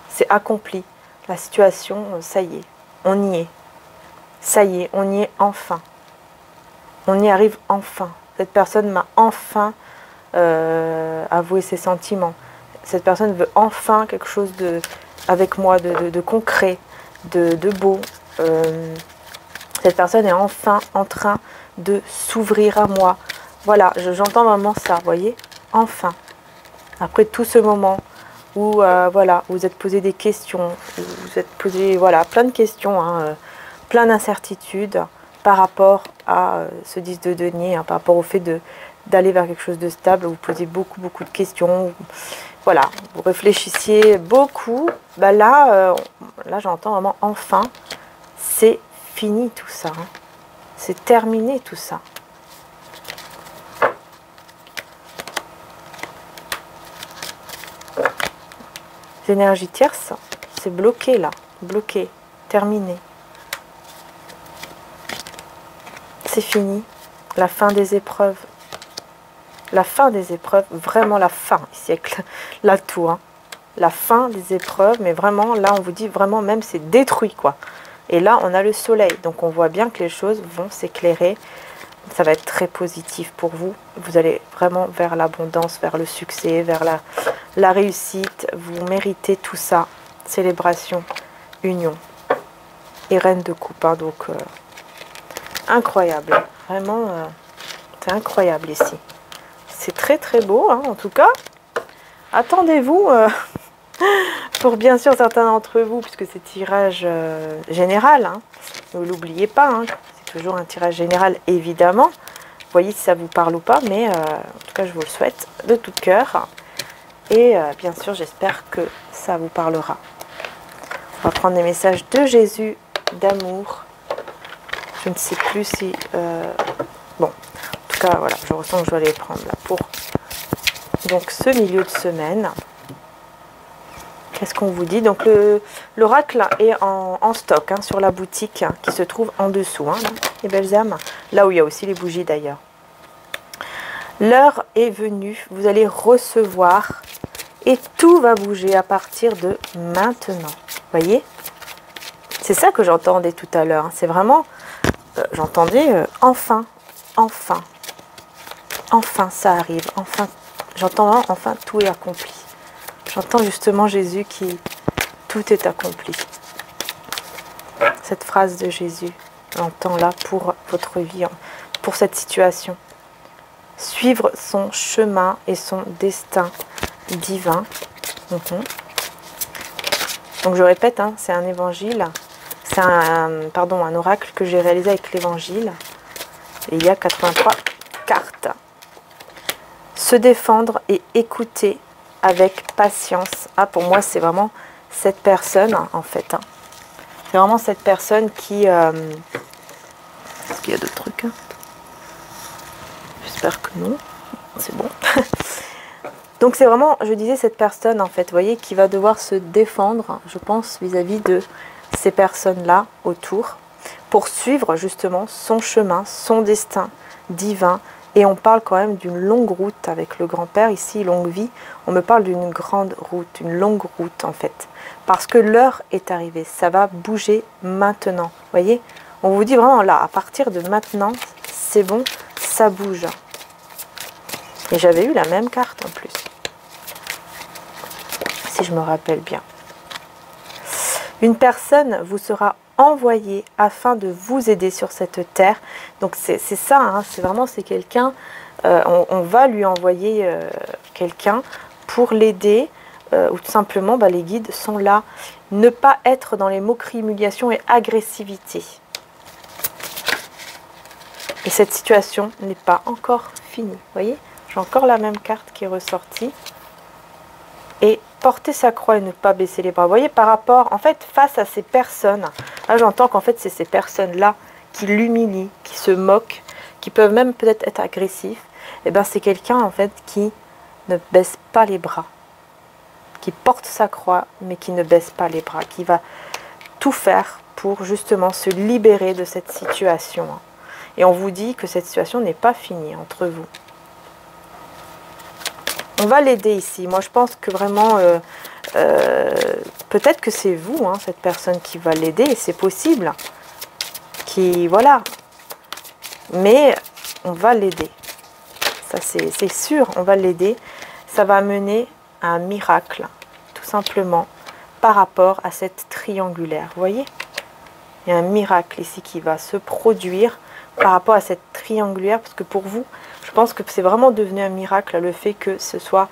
C'est accompli. La situation, ça y est, on y est. Ça y est, on y est enfin. On y arrive enfin. Cette personne m'a enfin avoué ses sentiments. Cette personne veut enfin quelque chose avec moi, de concret, de beau. Cette personne est enfin en train de s'ouvrir à moi. Voilà, j'entends vraiment ça, vous voyez, enfin. Après tout ce moment où vous êtes posé des questions, vous êtes posé plein de questions, hein, plein d'incertitudes par rapport à ce 10 de denier, hein, par rapport au fait d'aller vers quelque chose de stable, vous posez beaucoup de questions. Voilà, vous réfléchissiez beaucoup. Bah là j'entends vraiment enfin, c'est fini tout ça. Hein. C'est terminé tout ça. Les énergies tierces, c'est bloqué là. Bloqué, terminé. C'est fini. La fin des épreuves. La fin des épreuves, vraiment la fin, ici avec la tour. Hein. La fin des épreuves, mais vraiment, là, on vous dit vraiment, même c'est détruit, quoi. Et là, on a le soleil, donc on voit bien que les choses vont s'éclairer. Ça va être très positif pour vous. Vous allez vraiment vers l'abondance, vers le succès, vers la réussite. Vous méritez tout ça. Célébration, union et reine de coupe. Hein, donc, incroyable. Vraiment, c'est incroyable ici. C'est très beau, hein, en tout cas. Attendez-vous, pour bien sûr certains d'entre vous, puisque c'est tirage général, hein, ne l'oubliez pas, hein, c'est toujours un tirage général, évidemment. Vous voyez si ça vous parle ou pas, mais en tout cas, je vous le souhaite de tout cœur. Et bien sûr, j'espère que ça vous parlera. On va prendre des messages de Jésus d'amour. Je ne sais plus si... bon, en tout cas, voilà, je ressens que je dois les prendre là pour... Donc, ce milieu de semaine. Qu'est-ce qu'on vous dit? Donc, l'oracle est en stock hein, sur la boutique hein, qui se trouve en dessous, hein, les belles âmes. Là où il y a aussi les bougies d'ailleurs. L'heure est venue, vous allez recevoir et tout va bouger à partir de maintenant. Voyez? C'est ça que j'entendais tout à l'heure. Hein. C'est vraiment, j'entendais enfin, enfin, enfin ça arrive, enfin, j'entends enfin tout est accompli. J'entends justement Jésus qui, tout est accompli. Cette phrase de Jésus, j'entends là pour votre vie, pour cette situation. Suivre son chemin et son destin divin. Donc je répète, hein, c'est un évangile, c'est un oracle que j'ai réalisé avec l'évangile. Et il y a 83 cartes. Se défendre et écouter avec patience. Ah, pour moi, c'est vraiment cette personne, en fait. Hein. C'est vraiment cette personne qui... Est-ce qu'il y a d'autres trucs hein? J'espère que non. C'est bon. Donc, c'est vraiment, je disais, cette personne, en fait, vous voyez, qui va devoir se défendre, je pense, vis-à-vis de ces personnes-là autour, pour suivre, justement, son chemin, son destin divin. Et on parle quand même d'une longue route avec le grand-père, ici, longue vie. On me parle d'une grande route, une longue route en fait. Parce que l'heure est arrivée, ça va bouger maintenant. Vous voyez? On vous dit vraiment là, à partir de maintenant, c'est bon, ça bouge. Et j'avais eu la même carte en plus. Si je me rappelle bien. Une personne vous sera envoyée afin de vous aider sur cette terre. Donc c'est ça, hein, c'est vraiment c'est quelqu'un, on va lui envoyer quelqu'un pour l'aider, ou tout simplement les guides sont là. Ne pas être dans les moqueries, humiliations et agressivité. Et cette situation n'est pas encore finie. Vous voyez, j'ai encore la même carte qui est ressortie. Et porter sa croix et ne pas baisser les bras. Vous voyez, par rapport, en fait, face à ces personnes, là j'entends qu'en fait c'est ces personnes-là qui l'humilient, qui se moquent, qui peuvent même peut-être être agressifs. Et bien c'est quelqu'un en fait qui ne baisse pas les bras, qui porte sa croix mais qui ne baisse pas les bras, qui va tout faire pour justement se libérer de cette situation. Et on vous dit que cette situation n'est pas finie entre vous. On va l'aider ici. Moi, je pense que vraiment, peut-être que c'est vous, hein, cette personne qui va l'aider. C'est possible. Qui, voilà. Mais on va l'aider. Ça, c'est sûr, on va l'aider. Ça va mener à un miracle, tout simplement, par rapport à cette triangulaire. Vous voyez? Il y a un miracle ici qui va se produire par rapport à cette triangulaire, parce que pour vous, je pense que c'est vraiment devenu un miracle le fait que ce soit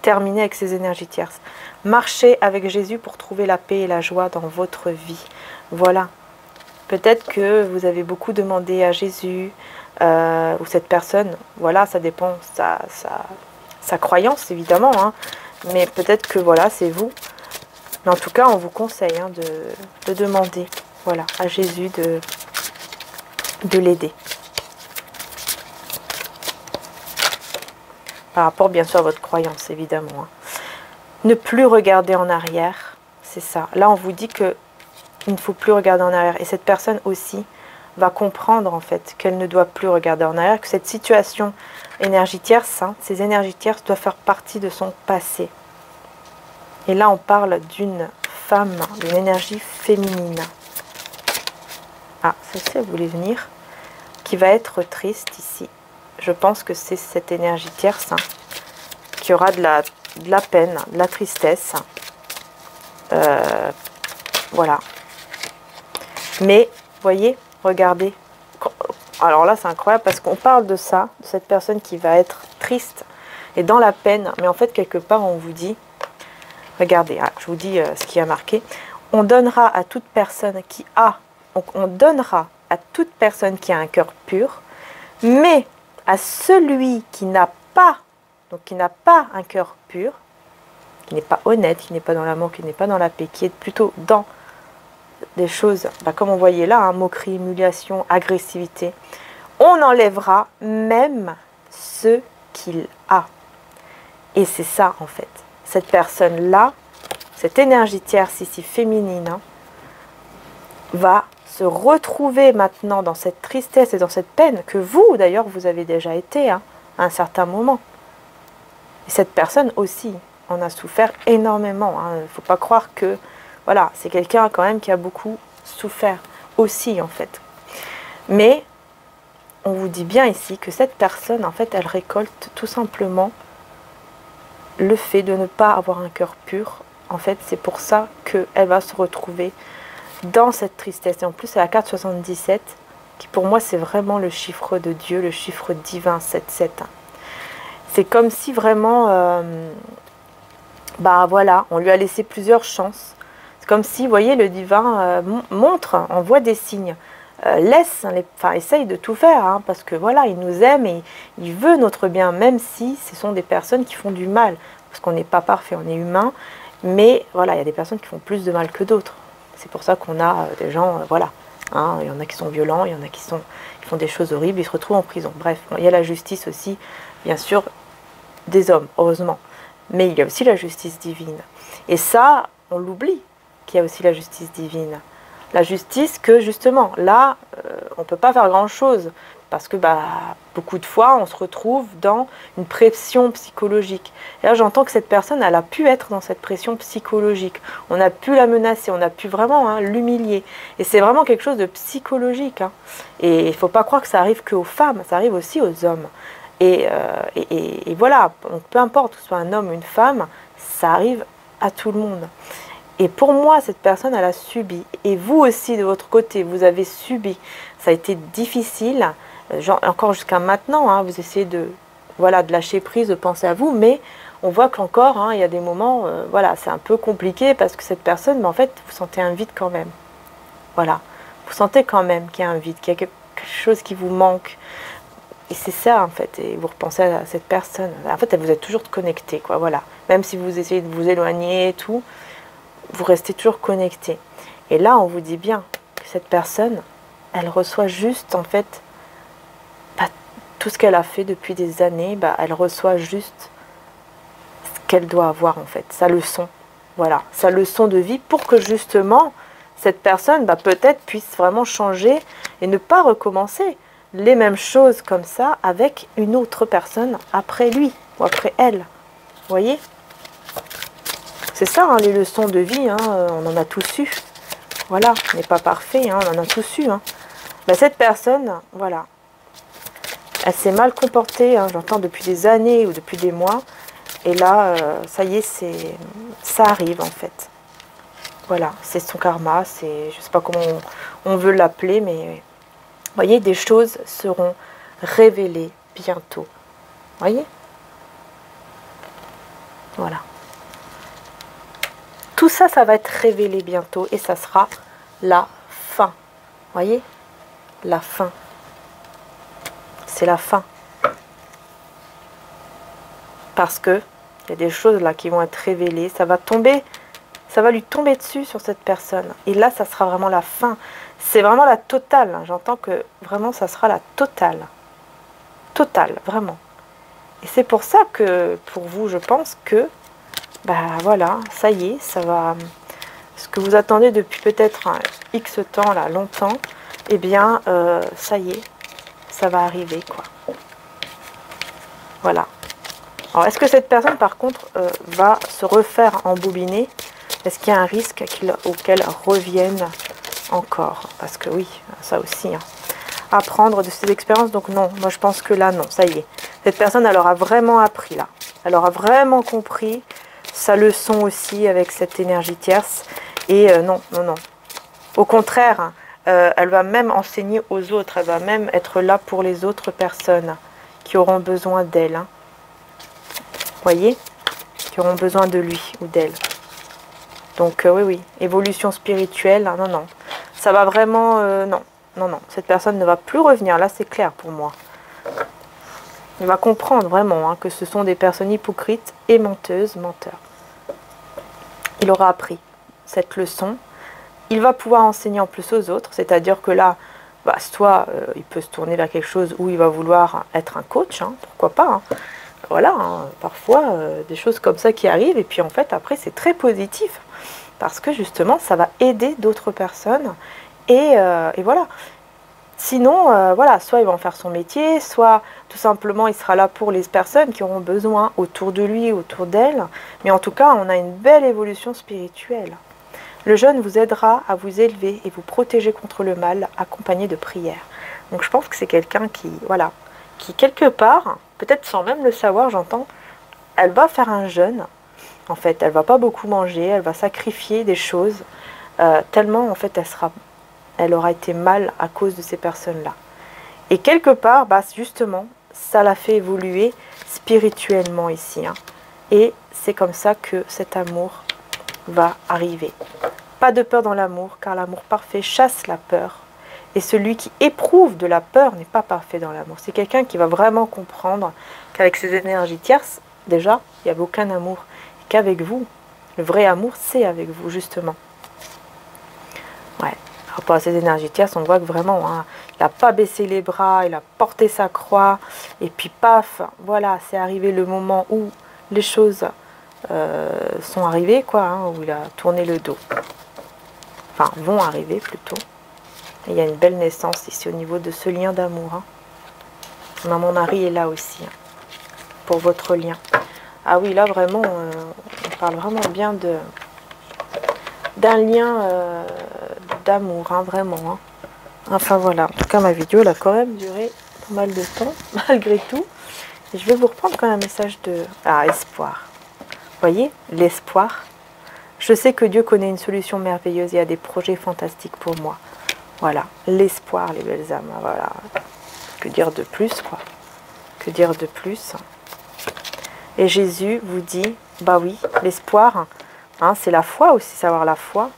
terminé avec ces énergies tierces. Marchez avec Jésus pour trouver la paix et la joie dans votre vie. Voilà. Peut-être que vous avez beaucoup demandé à Jésus, ou cette personne, voilà, ça dépend sa croyance évidemment, hein, mais peut-être que voilà, c'est vous. Mais en tout cas, on vous conseille hein, de demander voilà, à Jésus de l'aider. Par rapport bien sûr à votre croyance évidemment. Hein. Ne plus regarder en arrière, c'est ça. Là on vous dit que il ne faut plus regarder en arrière. Et cette personne aussi va comprendre en fait qu'elle ne doit plus regarder en arrière, que cette situation énergie tierce, hein, ces énergies tierces doivent faire partie de son passé. Et là on parle d'une femme, d'une énergie féminine. Ah, celle-ci elle voulait venir, qui va être triste ici. Je pense que c'est cette énergie tierce hein, qui aura de la peine, de la tristesse. Voilà. Mais, voyez, regardez. Alors là, c'est incroyable parce qu'on parle de ça, de cette personne qui va être triste et dans la peine. Mais en fait, quelque part, on vous dit, regardez, hein, je vous dis ce qui a marqué. On donnera à toute personne qui a, on donnera à toute personne qui a un cœur pur, mais à celui qui n'a pas, donc qui n'a pas un cœur pur, qui n'est pas honnête, qui n'est pas dans l'amour, qui n'est pas dans la paix, qui est plutôt dans des choses, comme on voyait là, hein, moquerie, humiliation, agressivité, on enlèvera même ce qu'il a. Et c'est ça en fait. Cette personne-là, cette énergie tierce ici féminine, hein, va se retrouver maintenant dans cette tristesse et dans cette peine que vous d'ailleurs vous avez déjà été hein, à un certain moment. Et cette personne aussi en a souffert énormément. Il ne faut pas croire que voilà, c'est quelqu'un quand même qui a beaucoup souffert aussi en fait. Mais on vous dit bien ici que cette personne en fait elle récolte tout simplement le fait de ne pas avoir un cœur pur. En fait c'est pour ça qu'elle va se retrouver dans cette tristesse. Et en plus c'est la carte 77 qui pour moi c'est vraiment le chiffre de Dieu, le chiffre divin 77. C'est comme si vraiment voilà, on lui a laissé plusieurs chances. C'est comme si, vous voyez, le divin montre, envoie des signes, essaye de tout faire, hein, parce que voilà, il nous aime et il veut notre bien, même si ce sont des personnes qui font du mal, parce qu'on n'est pas parfait, on est humain, mais voilà, il y a des personnes qui font plus de mal que d'autres. C'est pour ça qu'on a des gens, voilà, hein, il y en a qui sont violents, il y en a qui font des choses horribles, ils se retrouvent en prison. Bref, il y a la justice aussi, bien sûr, des hommes, heureusement. Mais il y a aussi la justice divine. Et ça, on l'oublie, qu'il y a aussi la justice divine. La justice que, justement, là, on ne peut pas faire grand-chose. Parce que beaucoup de fois, on se retrouve dans une pression psychologique. Et là, j'entends que cette personne, elle a pu être dans cette pression psychologique. On a pu la menacer, on a pu vraiment hein, l'humilier. Et c'est vraiment quelque chose de psychologique. Hein. Et il ne faut pas croire que ça arrive qu'aux femmes, ça arrive aussi aux hommes. Et voilà, donc, peu importe que ce soit un homme ou une femme, ça arrive à tout le monde. Et pour moi, cette personne, elle a subi. Et vous aussi, de votre côté, vous avez subi. Ça a été difficile, encore jusqu'à maintenant. Hein, vous essayez de lâcher prise, de penser à vous. Mais on voit qu'encore, hein, il y a des moments, c'est un peu compliqué parce que cette personne, en fait, vous sentez un vide quand même. Voilà. Vous sentez quand même qu'il y a un vide, qu'il y a quelque chose qui vous manque. Et c'est ça, en fait, et vous repensez à cette personne. En fait, vous êtes toujours connecté, quoi, voilà. Même si vous essayez de vous éloigner et tout, vous restez toujours connecté. Et là, on vous dit bien que cette personne, elle reçoit juste, en fait, tout ce qu'elle a fait depuis des années, elle reçoit juste ce qu'elle doit avoir, en fait, sa leçon. Voilà, sa leçon de vie pour que, justement, cette personne, peut-être, puisse vraiment changer et ne pas recommencer les mêmes choses comme ça avec une autre personne après lui ou après elle. Vous voyez? C'est ça, hein, les leçons de vie, hein, on en a tous eu. Voilà, on n'est pas parfait, hein, on en a tous eu. Hein. Cette personne, voilà, elle s'est mal comportée, hein, j'entends depuis des années ou depuis des mois. Et là, ça y est, ça arrive en fait. Voilà, c'est son karma, je ne sais pas comment on veut l'appeler, mais... Vous voyez, des choses seront révélées bientôt. Vous voyez? Voilà. Tout ça, ça va être révélé bientôt et ça sera la fin. Vous voyez? La fin. C'est la fin. Parce que il y a des choses là qui vont être révélées. Ça va lui tomber dessus sur cette personne. Et là, ça sera vraiment la fin. C'est vraiment la totale. J'entends que vraiment, ça sera la totale. Totale, vraiment. Et c'est pour ça que, pour vous, je pense que, voilà, ça y est, ça va... Ce que vous attendez depuis peut-être un X temps, là, longtemps, eh bien, ça y est, ça va arriver, quoi. Voilà. Alors, est-ce que cette personne, par contre, va se refaire embobiner? Est-ce qu'il y a un risque auquel revienne encore? Parce que oui, ça aussi. Hein. Apprendre de ses expériences, donc non. Moi, je pense que là, non, ça y est. Cette personne, elle aura vraiment appris, là. Elle aura vraiment compris sa leçon aussi avec cette énergie tierce. Et non. Au contraire, hein, elle va même enseigner aux autres. Elle va même être là pour les autres personnes qui auront besoin d'elle. Hein. Vous voyez? Qui auront besoin de lui ou d'elle. Donc oui, évolution spirituelle, hein, non. Ça va vraiment, non. Cette personne ne va plus revenir, là c'est clair pour moi. Il va comprendre vraiment hein, que ce sont des personnes hypocrites et menteuses, menteurs. Il aura appris cette leçon il va pouvoir enseigner en plus aux autres, c'est-à-dire que là, bah, soit il peut se tourner vers quelque chose où il va vouloir être un coach, hein, pourquoi pas, hein. Voilà, hein, parfois des choses comme ça qui arrivent, et puis en fait après c'est très positif, parce que justement ça va aider d'autres personnes, et voilà. Sinon, voilà, soit il va en faire son métier, soit tout simplement il sera là pour les personnes qui auront besoin autour de lui, autour d'elle, mais en tout cas on a une belle évolution spirituelle. Le jeûne vous aidera à vous élever et vous protéger contre le mal, accompagné de prières. Donc je pense que c'est quelqu'un qui, voilà, qui quelque part, peut-être sans même le savoir, j'entends, elle va faire un jeûne. En fait, elle va pas beaucoup manger, elle va sacrifier des choses, tellement en fait elle aura été mal à cause de ces personnes-là. Et quelque part, bah, justement, ça l'a fait évoluer spirituellement ici, hein. Et c'est comme ça que cet amour va arriver. Pas de peur dans l'amour, car l'amour parfait chasse la peur. Et celui qui éprouve de la peur n'est pas parfait dans l'amour. C'est quelqu'un qui va vraiment comprendre qu'avec ses énergies tierces, déjà, il n'y avait aucun amour. Et qu'avec vous, le vrai amour, c'est avec vous, justement. Ouais. Par rapport à ces énergies tierces, on voit que vraiment, hein, il n'a pas baissé les bras, il a porté sa croix. Et puis, paf, voilà, c'est arrivé le moment où les choses sont arrivées, quoi, hein, où il a tourné le dos. Enfin, vont arriver plutôt. Et il y a une belle naissance ici au niveau de ce lien d'amour, hein. Maman Marie est là aussi, hein, pour votre lien. Ah oui, là vraiment, on parle vraiment bien d'un lien d'amour, hein, vraiment, hein. Enfin voilà, en tout cas ma vidéo elle a quand même duré pas mal de temps, malgré tout. Et je vais vous reprendre quand même un message de espoir. Vous voyez, l'espoir. Je sais que Dieu connaît une solution merveilleuse et a des projets fantastiques pour moi. Voilà, l'espoir, les belles âmes. Voilà. Que dire de plus, quoi? Que dire de plus? Et Jésus vous dit, bah oui, l'espoir, hein, c'est la foi aussi, savoir la foi.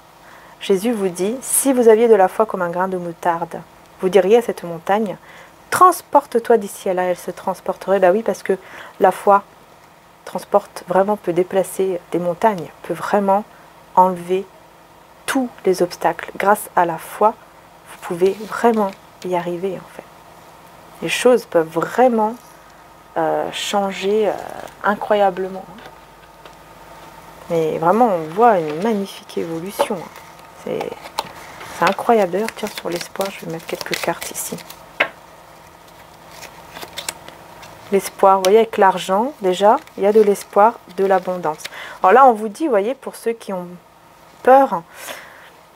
Jésus vous dit, si vous aviez de la foi comme un grain de moutarde, vous diriez à cette montagne, transporte-toi d'ici à là, elle se transporterait. Bah oui, parce que la foi transporte vraiment, peut déplacer des montagnes, peut vraiment enlever tous les obstacles. Grâce à la foi, vous pouvez vraiment y arriver, en fait. Les choses peuvent vraiment changer incroyablement. Mais vraiment, on voit une magnifique évolution. C'est incroyable. D'ailleurs, tiens, sur l'espoir, je vais mettre quelques cartes ici. L'espoir, vous voyez, avec l'argent, déjà, il y a de l'espoir, de l'abondance. Alors là, on vous dit, vous voyez, pour ceux qui ont peur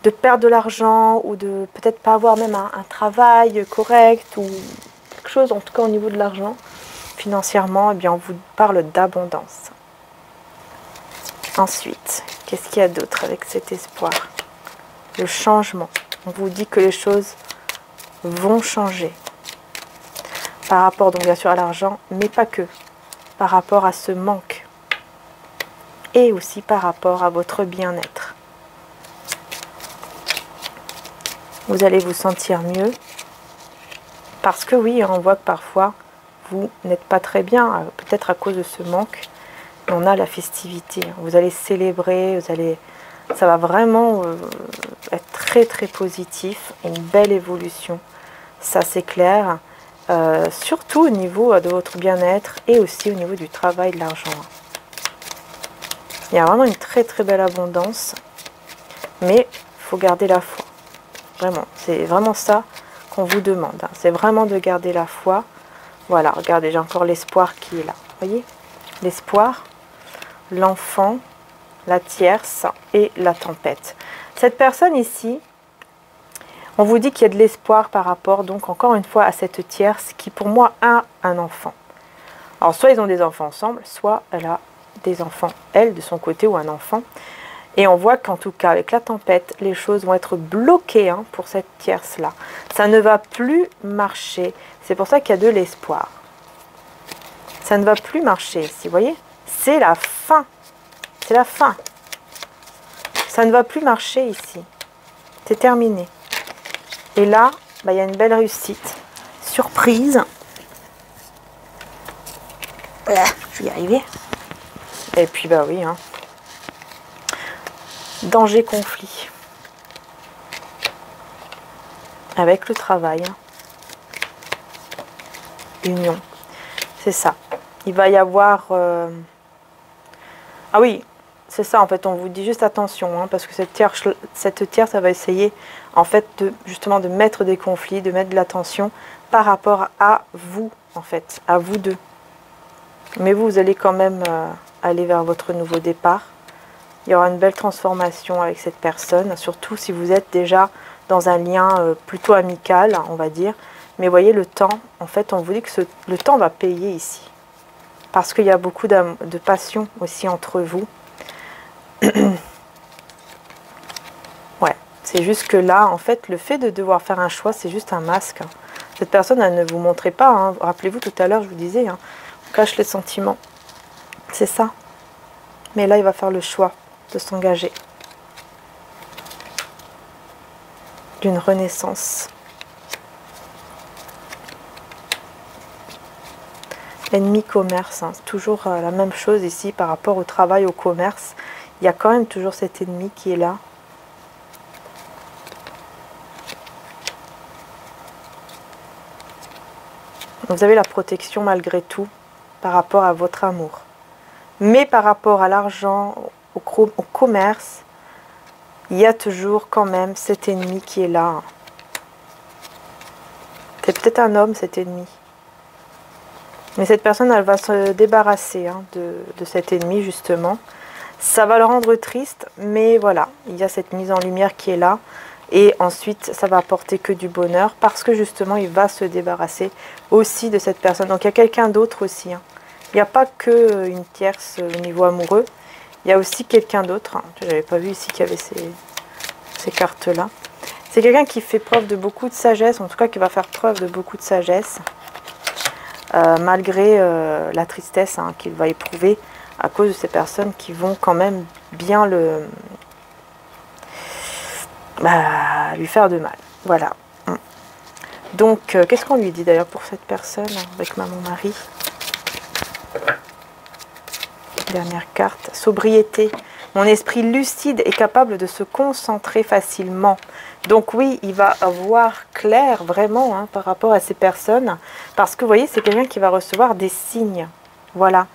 de perdre de l'argent ou de peut-être pas avoir même un travail correct ou quelque chose, en tout cas au niveau de l'argent, financièrement, eh bien, on vous parle d'abondance. Ensuite, qu'est-ce qu'il y a d'autre avec cet espoir? Le changement. On vous dit que les choses vont changer. Par rapport, donc bien sûr, à l'argent, mais pas que. Par rapport à ce manque. Et aussi par rapport à votre bien-être. Vous allez vous sentir mieux. Parce que oui, on voit que parfois, vous n'êtes pas très bien, peut-être à cause de ce manque. Et on a la festivité. Vous allez célébrer, ça va vraiment être très très positif. Une belle évolution. Ça, c'est clair. Surtout au niveau de votre bien-être et aussi au niveau du travail, de l'argent. Il y a vraiment une très très belle abondance, mais il faut garder la foi. Vraiment, c'est vraiment ça qu'on vous demande. C'est vraiment de garder la foi. Voilà, regardez, j'ai encore l'espoir qui est là. Vous voyez? L'espoir, l'enfant, la tierce et la tempête. Cette personne ici, on vous dit qu'il y a de l'espoir par rapport, donc encore une fois, à cette tierce qui pour moi a un enfant. Alors soit ils ont des enfants ensemble, soit elle a des enfants, elle, de son côté, ou un enfant. Et on voit qu'en tout cas, avec la tempête, les choses vont être bloquées, hein, pour cette tierce-là. Ça ne va plus marcher. C'est pour ça qu'il y a de l'espoir. Ça ne va plus marcher ici, vous voyez? C'est la fin. C'est la fin. Ça ne va plus marcher ici. C'est terminé. Et là, bah, il y a une belle réussite. Surprise. Voilà, je vais y arriver. Et puis, bah oui, hein. Danger, conflit. avec le travail. Union, c'est ça. Il va y avoir... Ah oui, c'est ça en fait, on vous dit juste attention, hein, parce que cette tierce, ça va essayer en fait justement de mettre des conflits, de mettre de la tension par rapport à vous, en fait, à vous deux. Mais vous allez quand même aller vers votre nouveau départ. Il y aura une belle transformation avec cette personne, surtout si vous êtes déjà dans un lien plutôt amical, on va dire. Mais voyez, le temps, en fait, on vous dit que le temps va payer ici. Parce qu'il y a beaucoup de passion aussi entre vous. Ouais, c'est juste que là, en fait, le fait de devoir faire un choix, c'est juste un masque. Cette personne, elle ne vous montrait pas. Hein. Rappelez-vous, tout à l'heure, je vous disais, hein, on cache les sentiments. C'est ça. Mais là, il va faire le choix de s'engager. D'une renaissance. Ennemi commerce, hein. C'est toujours la même chose ici par rapport au travail, au commerce. Il y a quand même toujours cet ennemi qui est là. Vous avez la protection malgré tout par rapport à votre amour. Mais par rapport à l'argent, au commerce, il y a toujours quand même cet ennemi qui est là. C'est peut-être un homme, cet ennemi. Mais cette personne, elle va se débarrasser hein, de cet ennemi, justement. Ça va le rendre triste, mais voilà, il y a cette mise en lumière qui est là. Et ensuite, ça va apporter que du bonheur, parce que justement, il va se débarrasser aussi de cette personne. Donc, il y a quelqu'un d'autre aussi. Hein. Il n'y a pas que une tierce au niveau amoureux. Il y a aussi quelqu'un d'autre. Hein. Je n'avais pas vu ici qu'il y avait ces cartes-là. C'est quelqu'un qui fait preuve de beaucoup de sagesse, en tout cas qui va faire preuve de beaucoup de sagesse. Malgré la tristesse hein, qu'il va éprouver à cause de ces personnes qui vont quand même bien lui faire de mal. Voilà. Donc, qu'est-ce qu'on lui dit d'ailleurs pour cette personne avec maman Marie? Dernière carte. Sobriété. Mon esprit lucide est capable de se concentrer facilement. Donc oui, il va voir clair vraiment hein, par rapport à ces personnes. Parce que vous voyez, c'est quelqu'un qui va recevoir des signes. Voilà.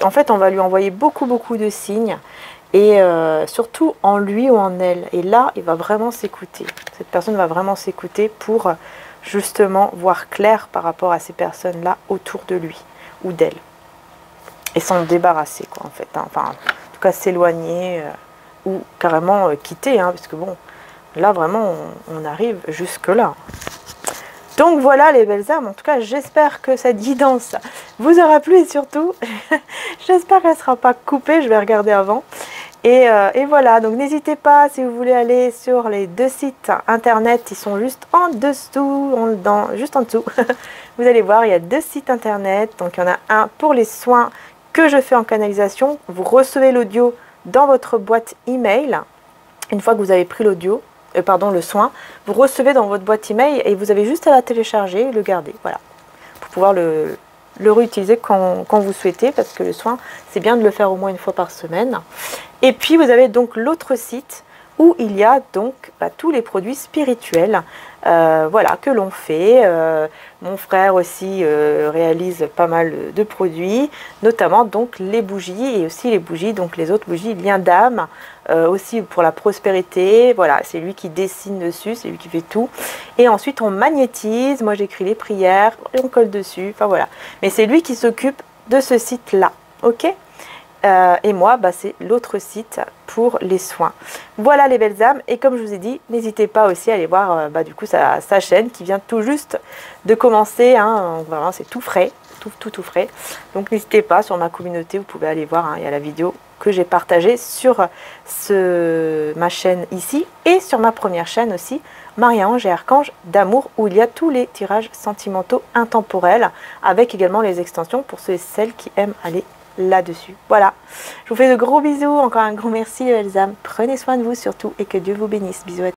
En fait, on va lui envoyer beaucoup de signes. Et surtout en lui ou en elle. Et là, il va vraiment s'écouter. Cette personne va vraiment s'écouter pour justement voir clair par rapport à ces personnes-là autour de lui ou d'elle. Et s'en débarrasser, quoi, en fait. Hein. Enfin, en tout cas, s'éloigner ou carrément quitter. Hein, parce que bon, là, vraiment, on arrive jusque-là. Donc voilà les belles âmes, en tout cas j'espère que cette guidance vous aura plu et surtout j'espère qu'elle ne sera pas coupée, je vais regarder avant. Et voilà, donc n'hésitez pas si vous voulez aller sur les deux sites internet, ils sont juste en dessous, juste en dessous. Vous allez voir, il y a deux sites internet, donc il y en a un pour les soins que je fais en canalisation. Vous recevez l'audio dans votre boîte email, une fois que vous avez pris l'audio. Le soin, vous recevez dans votre boîte email et vous avez juste à la télécharger et le garder, voilà, pour pouvoir le réutiliser quand vous souhaitez, parce que le soin, c'est bien de le faire au moins une fois par semaine. Et puis vous avez donc l'autre site où il y a donc tous les produits spirituels voilà, que l'on fait. Mon frère aussi réalise pas mal de produits, notamment donc les bougies et aussi les bougies, donc les autres bougies lien d'âme, aussi pour la prospérité. Voilà, c'est lui qui dessine dessus, c'est lui qui fait tout. Et ensuite on magnétise, moi j'écris les prières, et on colle dessus, enfin voilà. Mais c'est lui qui s'occupe de ce site-là, ok ? Et moi, c'est l'autre site pour les soins. Voilà les belles âmes. Et comme je vous ai dit, n'hésitez pas aussi à aller voir du coup sa chaîne qui vient tout juste de commencer. Hein. Vraiment, c'est tout frais, tout frais. Donc n'hésitez pas, sur ma communauté, vous pouvez aller voir. Hein, il y a la vidéo que j'ai partagée sur ma chaîne ici et sur ma première chaîne aussi, Marie-Ange et Archange d'amour, où il y a tous les tirages sentimentaux intemporels, avec également les extensions pour ceux et celles qui aiment aller là-dessus. Voilà, je vous fais de gros bisous, encore un gros merci les âmes, prenez soin de vous surtout et que Dieu vous bénisse, bisous à tous.